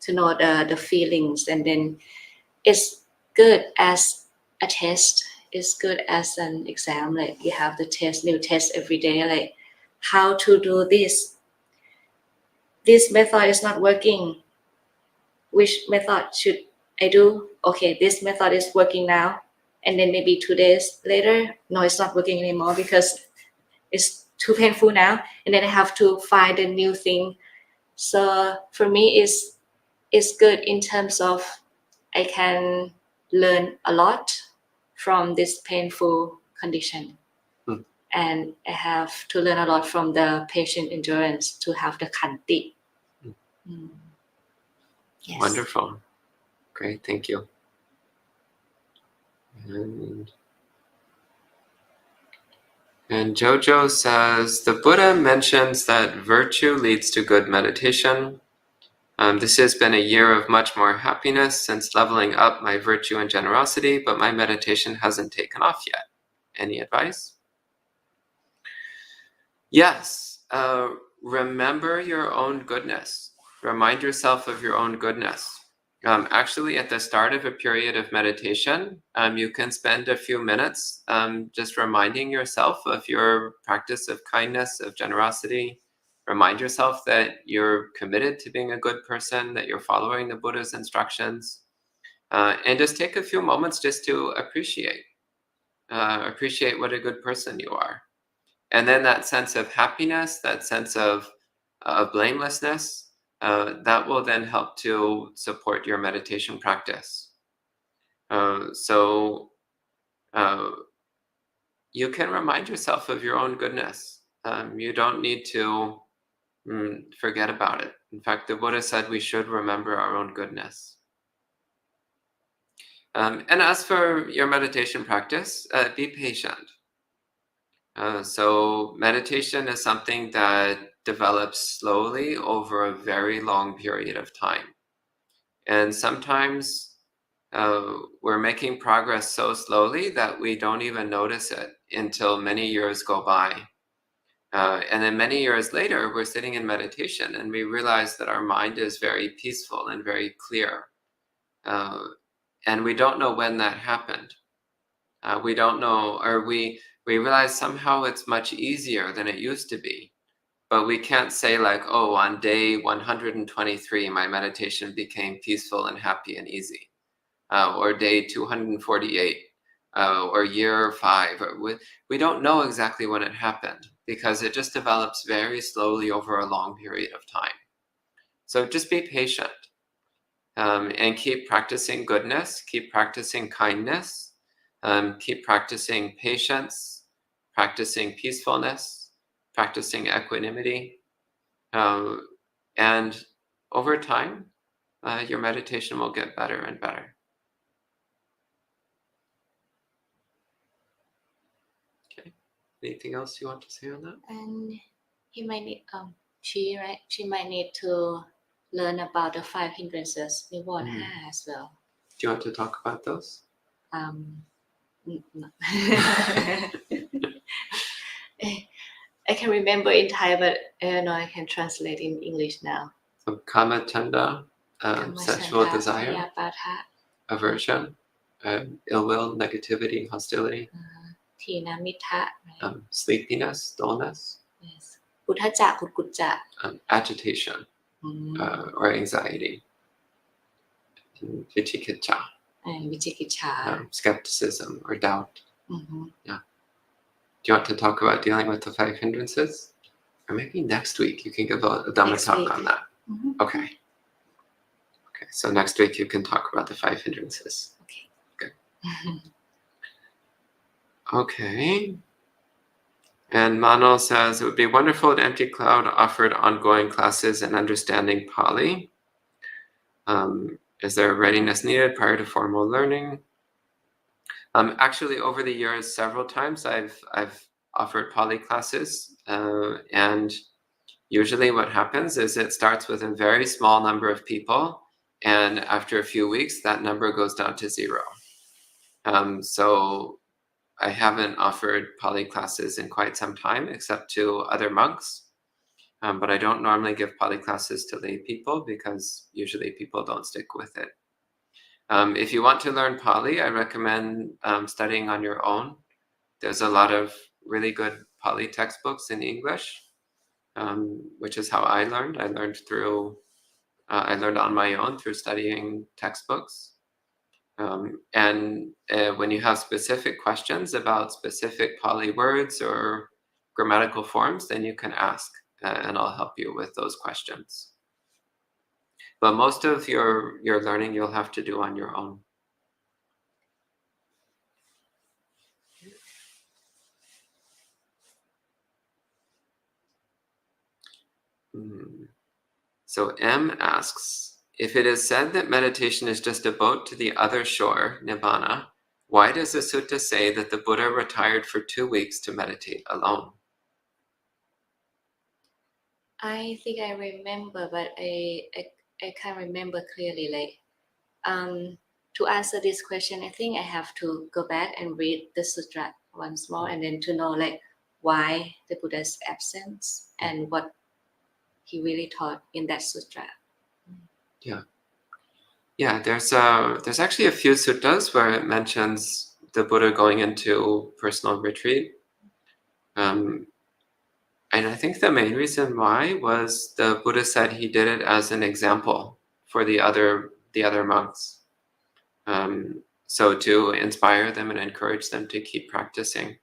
To know the feelings, and then it's good as a test. It's good as an exam. Like you have the new test every day. Like how to do this. This method is not working. Which method should I do? Okay, this method is working now, and then maybe 2 days later, no, it's not working anymore because it's too painful now, and then I have to find a new thing. So for me, it's good in terms of I can learn a lot from this painful condition. And I have to learn a lot from the patient endurance to have the khanti. Yes. Wonderful. Great, thank you. And Jojo says, the Buddha mentions that virtue leads to good meditation. This has been a year of much more happiness since leveling up my virtue and generosity, but my meditation hasn't taken off yet. Any advice? Yes. Remember your own goodness. Remind yourself of your own goodness. Actually, at the start of a period of meditation, you can spend a few minutes just reminding yourself of your practice of kindness, of generosity. Remind yourself that you're committed to being a good person, that you're following the Buddha's instructions, and just take a few moments just to appreciate what a good person you are. And then that sense of happiness, that sense of blamelessness, that will then help to support your meditation practice. So you can remind yourself of your own goodness. You don't need to forget about it. In fact, the Buddha said we should remember our own goodness. And as for your meditation practice, be patient. So meditation is something that develops slowly over a very long period of time. And sometimes we're making progress so slowly that we don't even notice it until many years go by. And then many years later, we're sitting in meditation and we realize that our mind is very peaceful and very clear. And we don't know when that happened. We don't know, or we realize somehow it's much easier than it used to be. But we can't say like, oh, on day 123, my meditation became peaceful and happy and easy. Or day 248, or year 5. We don't know exactly when it happened because it just develops very slowly over a long period of time. So just be patient and keep practicing goodness, keep practicing kindness, keep practicing patience, practicing peacefulness, practicing equanimity. And over time, your meditation will get better and better. Okay. Anything else you want to say on that? And he might need she might need to learn about the 5 hindrances, Nibbon 5 as well. Do you want to talk about those? No. I can remember in Thai, but I don't know, I can translate in English now. So kama chanda, sensual desire, aversion, ill will, negativity, hostility, Tina Mitha, sleepiness, dullness, yes. Kuttaja, Kutkuja, agitation, or anxiety, vichikiccha, and Vichikicha. Skepticism or doubt. Yeah. Do you want to talk about dealing with the 5 hindrances? Or maybe next week you can give a Dhamma talk on that. Okay. Okay, so next week you can talk about the 5 hindrances. Okay. Good. Okay. And Mano says, it would be wonderful if Empty Cloud offered ongoing classes in understanding Pali. Is there readiness needed prior to formal learning? Actually, over the years, several times I've offered Pali classes, and usually what happens is it starts with a very small number of people, and after a few weeks, that number goes down to 0. So I haven't offered Pali classes in quite some time, except to other monks. But I don't normally give Pali classes to lay people because usually people don't stick with it. If you want to learn Pali, I recommend studying on your own. There's a lot of really good Pali textbooks in English, which is how I learned. I learned on my own through studying textbooks. And when you have specific questions about specific Pali words or grammatical forms, then you can ask, and I'll help you with those questions. But most of your learning you'll have to do on your own. So M asks, if it is said that meditation is just a boat to the other shore, Nibbana, why does the sutta say that the Buddha retired for 2 weeks to meditate alone? I think I remember, but I can't remember clearly. To answer this question, I think I have to go back and read the sutra once more, and then to know why the Buddha's absence and what he really taught in that sutra. Yeah, there's actually a few suttas where it mentions the Buddha going into personal retreat. And I think the main reason why was the Buddha said he did it as an example for the other monks. So to inspire them and encourage them to keep practicing.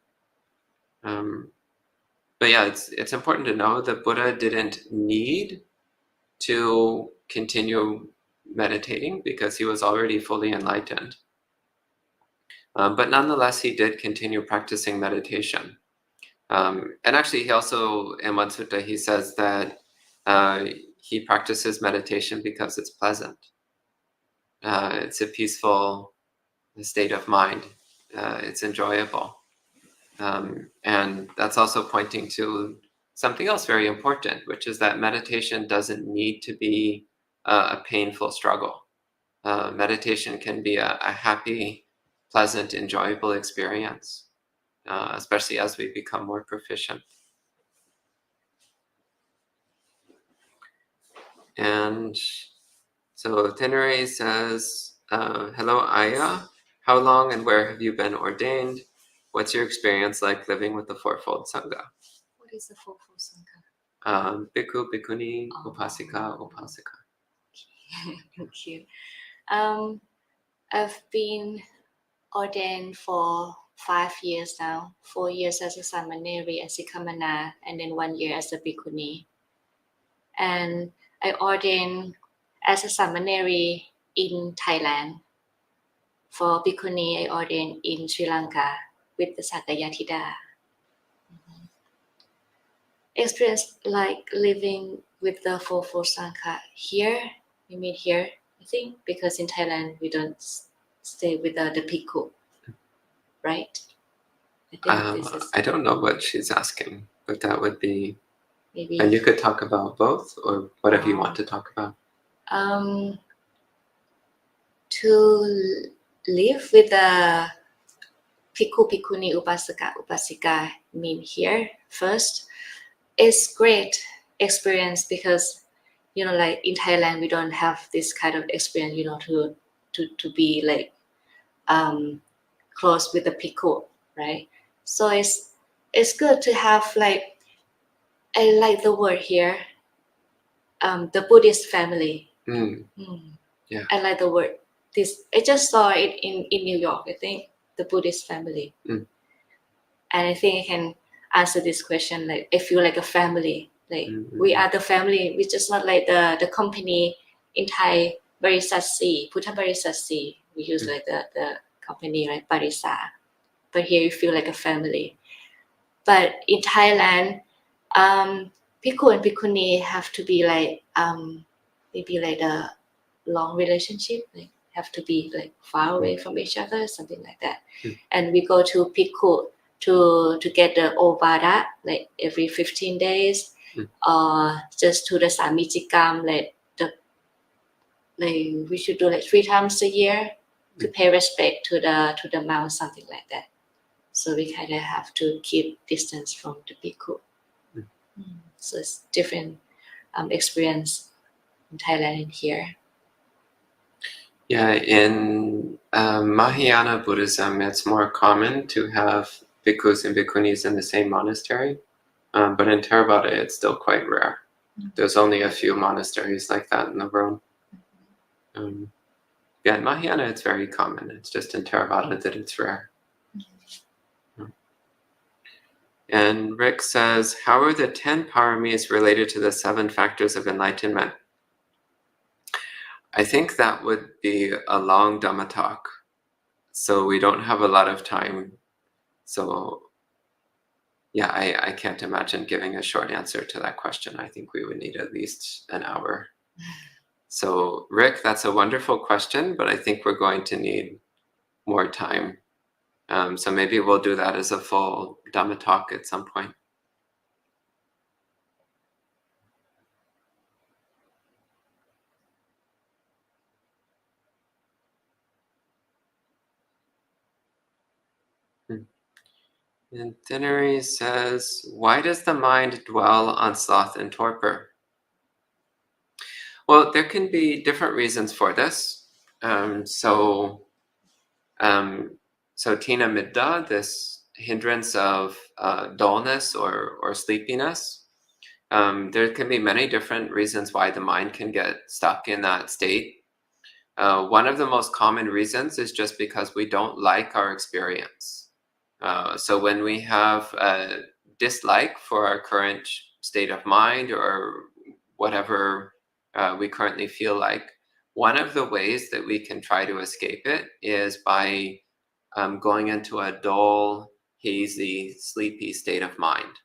But yeah, it's important to know that Buddha didn't need to continue meditating because he was already fully enlightened. But nonetheless, he did continue practicing meditation. And actually, he also, in one sutta, he says that he practices meditation because it's pleasant. It's a peaceful state of mind. It's enjoyable. And that's also pointing to something else very important, which is that meditation doesn't need to be a painful struggle. Meditation can be a happy, pleasant, enjoyable experience, especially as we become more proficient. And so Tenere says, hello, Aya. How long and where have you been ordained? What's your experience like living with the Fourfold Sangha? What is the Fourfold Sangha? Bhikkhu, Bhikkhuni, Upasika, Upasika. Thank you. I've been ordained for 5 years now. 4 years as a Samaneri, as a Kamana, and then 1 year as a Bhikkhuni. And I ordained as a Samaneri in Thailand. For Bhikkhuni, I ordained in Sri Lanka with the Sakayatida. Experience like living with the Fourfold Sangha here. We meet here, I think, because in Thailand we don't stay with the bhikkhu, right? I don't know what she's asking, but that would be maybe. And you could talk about both, or whatever you want to talk about. To live with the bhikkhu, bhikkhuni, upasaka, upasika mean here first. It's great experience because like in Thailand we don't have this kind of experience to be like close with the bhikkhu, right? So it's good to have like, I like the word here, the Buddhist family. Yeah, I like the word. This I just saw it in New York, I think, the Buddhist family. And I think I can answer this question like I feel like a family. Like we are the family. We just not like the company in Thai, Barisat C, Puttha Barisat C. We use like the company like Barisa. But here you feel like a family. But in Thailand, bhikkhu and bhikkhuni have to be like maybe like a long relationship, like have to be like far away from each other, something like that. And we go to bhikkhu to get the ovada like every 15 days, or just to the samijikam, like we should do like 3 times a year to pay respect to the monk, something like that. So we kind of have to keep distance from the bhikkhu. So it's different experience in Thailand and here. Yeah, in Mahayana Buddhism, it's more common to have bhikkhus and bhikkhunis in the same monastery, but in Theravada, it's still quite rare. There's only a few monasteries like that in the world. Yeah, in Mahayana, it's very common. It's just in Theravada that it's rare. And Rick says, how are the 10 paramis related to the 7 factors of enlightenment? I think that would be a long Dhamma talk. So we don't have a lot of time. So yeah, I can't imagine giving a short answer to that question. I think we would need at least an hour. So Rick, that's a wonderful question, but I think we're going to need more time. So maybe we'll do that as a full Dhamma talk at some point. And Thinnery says, why does the mind dwell on sloth and torpor? Well, there can be different reasons for this. So tina midda, this hindrance of dullness or sleepiness, there can be many different reasons why the mind can get stuck in that state. One of the most common reasons is just because we don't like our experience. So when we have a dislike for our current state of mind or whatever we currently feel like, one of the ways that we can try to escape it is by going into a dull, hazy, sleepy state of mind.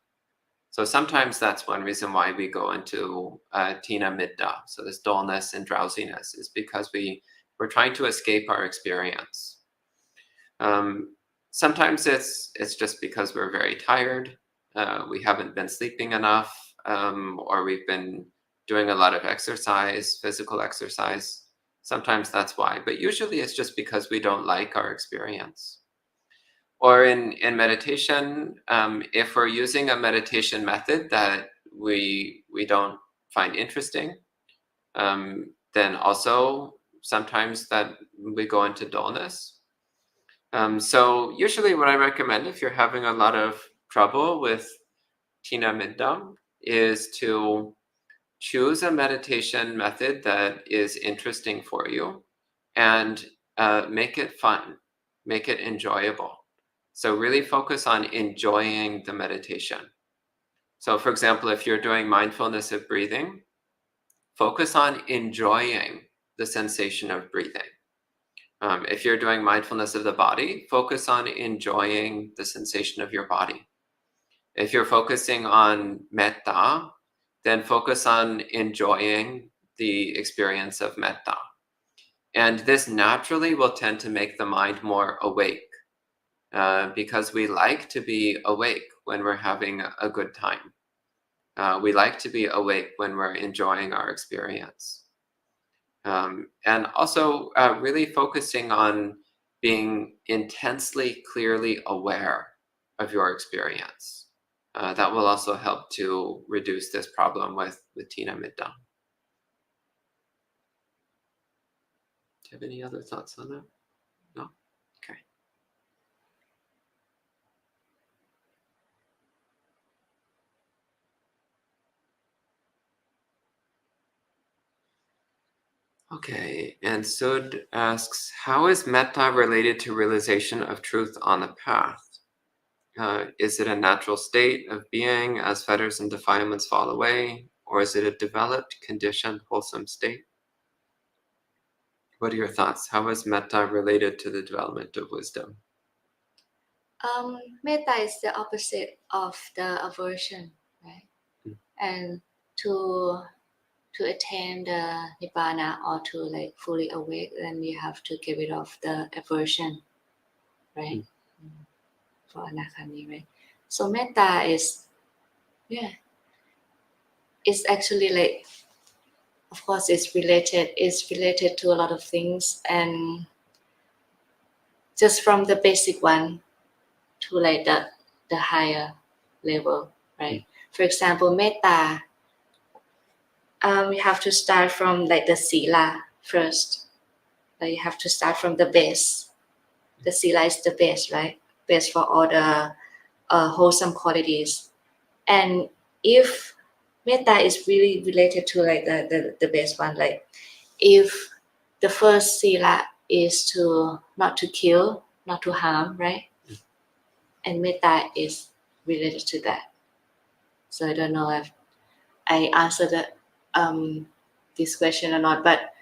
So sometimes that's one reason why we go into tina midda, so this dullness and drowsiness, is because we're trying to escape our experience. Sometimes it's just because we're very tired, we haven't been sleeping enough, or we've been doing a lot of exercise, physical exercise. Sometimes that's why, but usually it's just because we don't like our experience. Or in meditation, if we're using a meditation method that we don't find interesting, then also sometimes that we go into dullness. So usually what I recommend if you're having a lot of trouble with tina midda is to choose a meditation method that is interesting for you and make it fun, make it enjoyable. So really focus on enjoying the meditation. So for example, if you're doing mindfulness of breathing, focus on enjoying the sensation of breathing. If you're doing mindfulness of the body, focus on enjoying the sensation of your body. If you're focusing on metta, then focus on enjoying the experience of metta. And this naturally will tend to make the mind more awake, because we like to be awake when we're having a good time. We like to be awake when we're enjoying our experience. And also really focusing on being intensely, clearly aware of your experience. That will also help to reduce this problem with tina midda. Do you have any other thoughts on that? No? Okay. Okay, and Sud asks, how is metta related to realization of truth on the path? Is it a natural state of being as fetters and defilements fall away, or is it a developed, conditioned, wholesome state? What are your thoughts? How is metta related to the development of wisdom? Metta is the opposite of the aversion, right? And to attain the nibbana or to like fully awake, then you have to get rid of the aversion, right? For anakami, right? So metta is, it's actually like, of course, it's related to a lot of things, and just from the basic one to like the higher level, right? For example, metta, you have to start from like the sila first. Like you have to start from the base. The sila is the base, right? Base for all the wholesome qualities. And if metta is really related to like the base one, like if the first sila is to not to kill, not to harm, right? And metta is related to that. So I don't know if I answered this question or not, but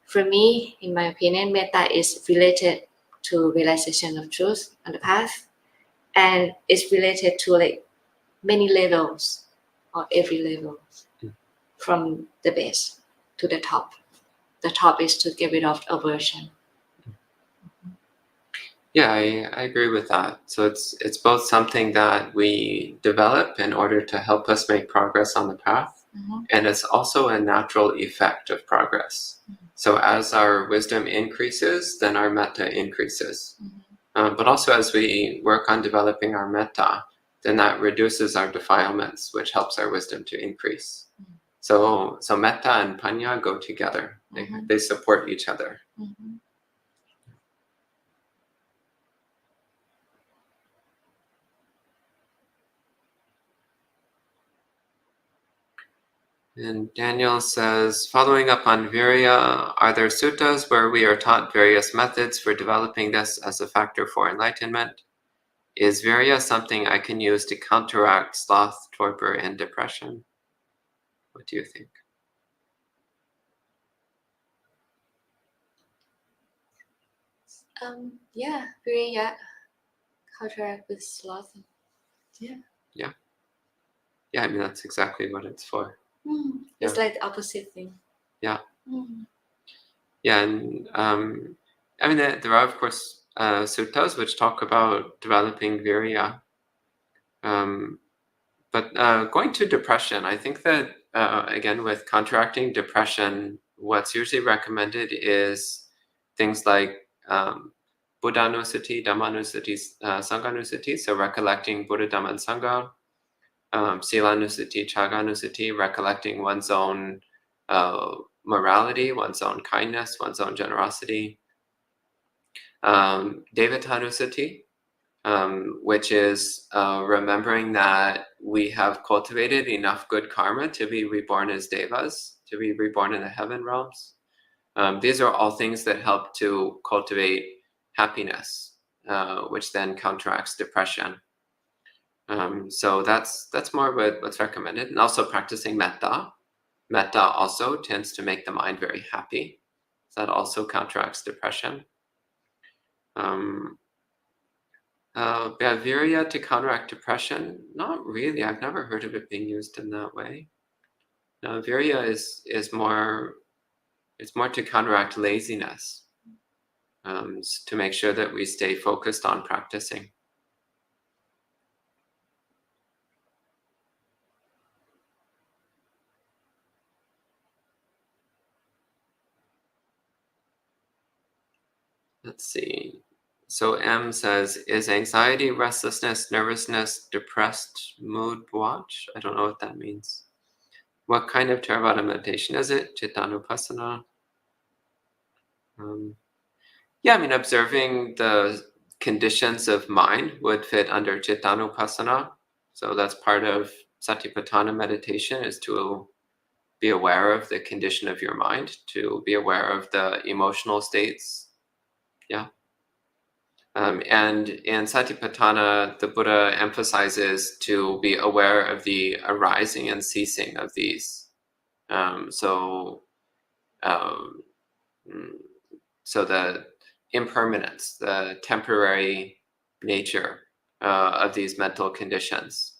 for me, in my opinion, metta is related to realization of truth on the path, and it's related to like many levels or every level, from the base to the top. The top is to get rid of aversion. Yeah, I agree with that. So it's both something that we develop in order to help us make progress on the path, and it's also a natural effect of progress. So as our wisdom increases, then our metta increases. But also as we work on developing our metta, then that reduces our defilements, which helps our wisdom to increase. So metta and panya go together. They support each other. And Daniel says, following up on virya, are there suttas where we are taught various methods for developing this as a factor for enlightenment? Is virya something I can use to counteract sloth, torpor, and depression? What do you think? Yeah, virya, counteract with sloth. Yeah. Yeah, I mean, that's exactly what it's for. It's like the opposite thing. Yeah. Yeah, and I mean, there are, of course, suttas which talk about developing virya. But going to depression, I think that, again, with counteracting depression, what's usually recommended is things like Buddhanusati, Dhammanusati, Sanghanusati, so recollecting Buddha, Dhamma, and Sangha, Silanusati, Chaganusati, recollecting one's own morality, one's own kindness, one's own generosity, Devatanusati, which is remembering that we have cultivated enough good karma to be reborn as devas, to be reborn in the heaven realms. These are all things that help to cultivate happiness, which then counteracts depression. So that's more what's recommended. And also practicing metta. Metta also tends to make the mind very happy. So that also counteracts depression. Virya to counteract depression? Not really. I've never heard of it being used in that way. No, virya is more. It's more to counteract laziness, to make sure that we stay focused on practicing. Let's see. So M says, is anxiety, restlessness, nervousness, depressed mood watch? I don't know what that means. What kind of Theravada meditation is it? Chittanupassana? Yeah, I mean, observing the conditions of mind would fit under Chittanupassana. So that's part of Satipatthana meditation, is to be aware of the condition of your mind, to be aware of the emotional states. Yeah. And in Satipatthana, the Buddha emphasizes to be aware of the arising and ceasing of these. So the impermanence, the temporary nature of these mental conditions,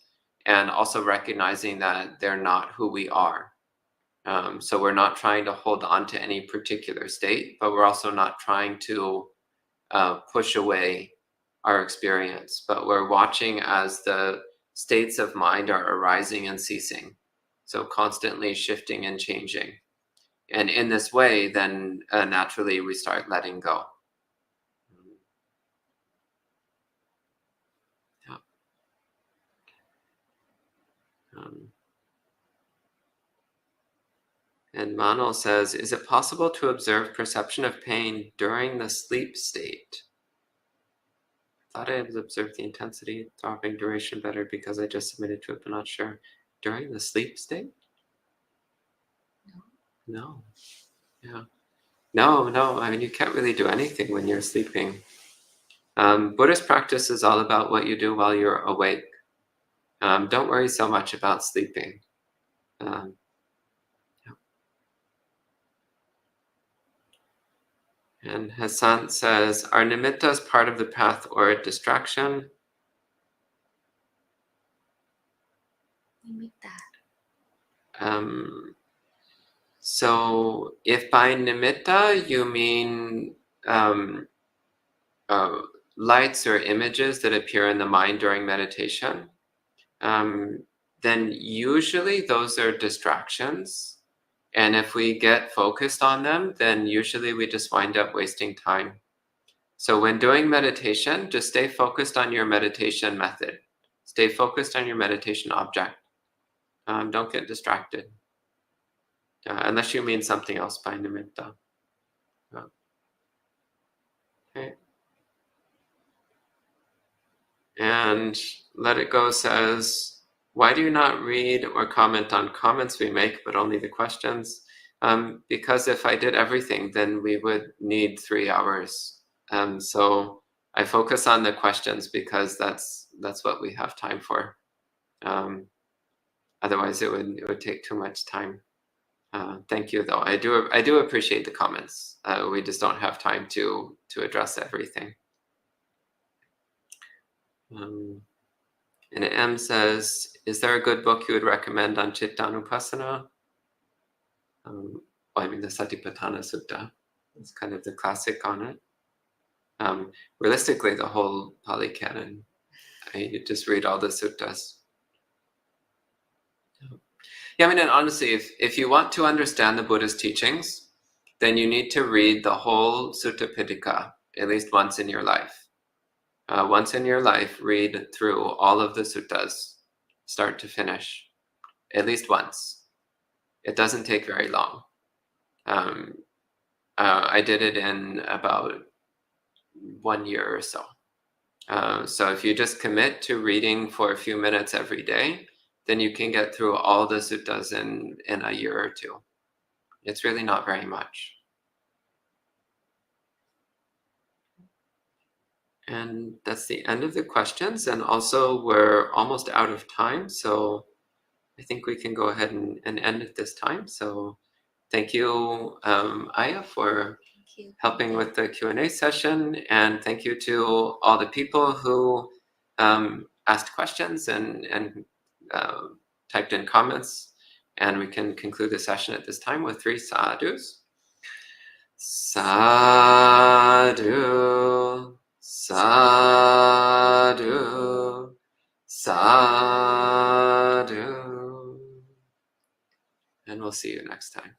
and also recognizing that they're not who we are. So we're not trying to hold on to any particular state, but we're also not trying to push away our experience, but we're watching as the states of mind are arising and ceasing, so constantly shifting and changing. And in this way, then naturally we start letting go. Yeah. And Manal says, is it possible to observe perception of pain during the sleep state? Thought I observed the intensity, dropping duration better because I just submitted to it, but not sure. During the sleep state? No. Yeah. No. I mean, you can't really do anything when you're sleeping. Buddhist practice is all about what you do while you're awake. Don't worry so much about sleeping. Yeah. And Hassan says, are nimittas part of the path or a distraction? Nimitta. So if by nimitta you mean lights or images that appear in the mind during meditation, then usually those are distractions. And if we get focused on them, then usually we just wind up wasting time. So when doing meditation, just stay focused on your meditation method. Stay focused on your meditation object. Don't get distracted. Unless you mean something else by nimitta. Okay. And Let It Go says, why do you not read or comment on comments we make, but only the questions? Because if I did everything, then we would need 3 hours. So I focus on the questions because that's what we have time for. Otherwise, it would take too much time. Thank you, though. I do appreciate the comments. We just don't have time to address everything. And M says, is there a good book you would recommend on Chittanupassana? I mean, the Satipatthana Sutta. It's kind of the classic on it. Realistically, the whole Pali Canon. You just read all the suttas. Yeah, I mean, and honestly, if you want to understand the Buddha's teachings, then you need to read the whole Sutta Pitaka at least once in your life. Once in your life, read through all of the suttas, start to finish, at least once. It doesn't take very long. I did it in about 1 year or so. So if you just commit to reading for a few minutes every day, then you can get through all the suttas in a year or two. It's really not very much. And that's the end of the questions. And also we're almost out of time. So I think we can go ahead and end at this time. So thank you, Aya, for helping with the Q&A session. And thank you to all the people who asked questions and typed in comments. And we can conclude the session at this time with 3 sadhus. Sadhu, sadhu, sadhu. And we'll see you next time.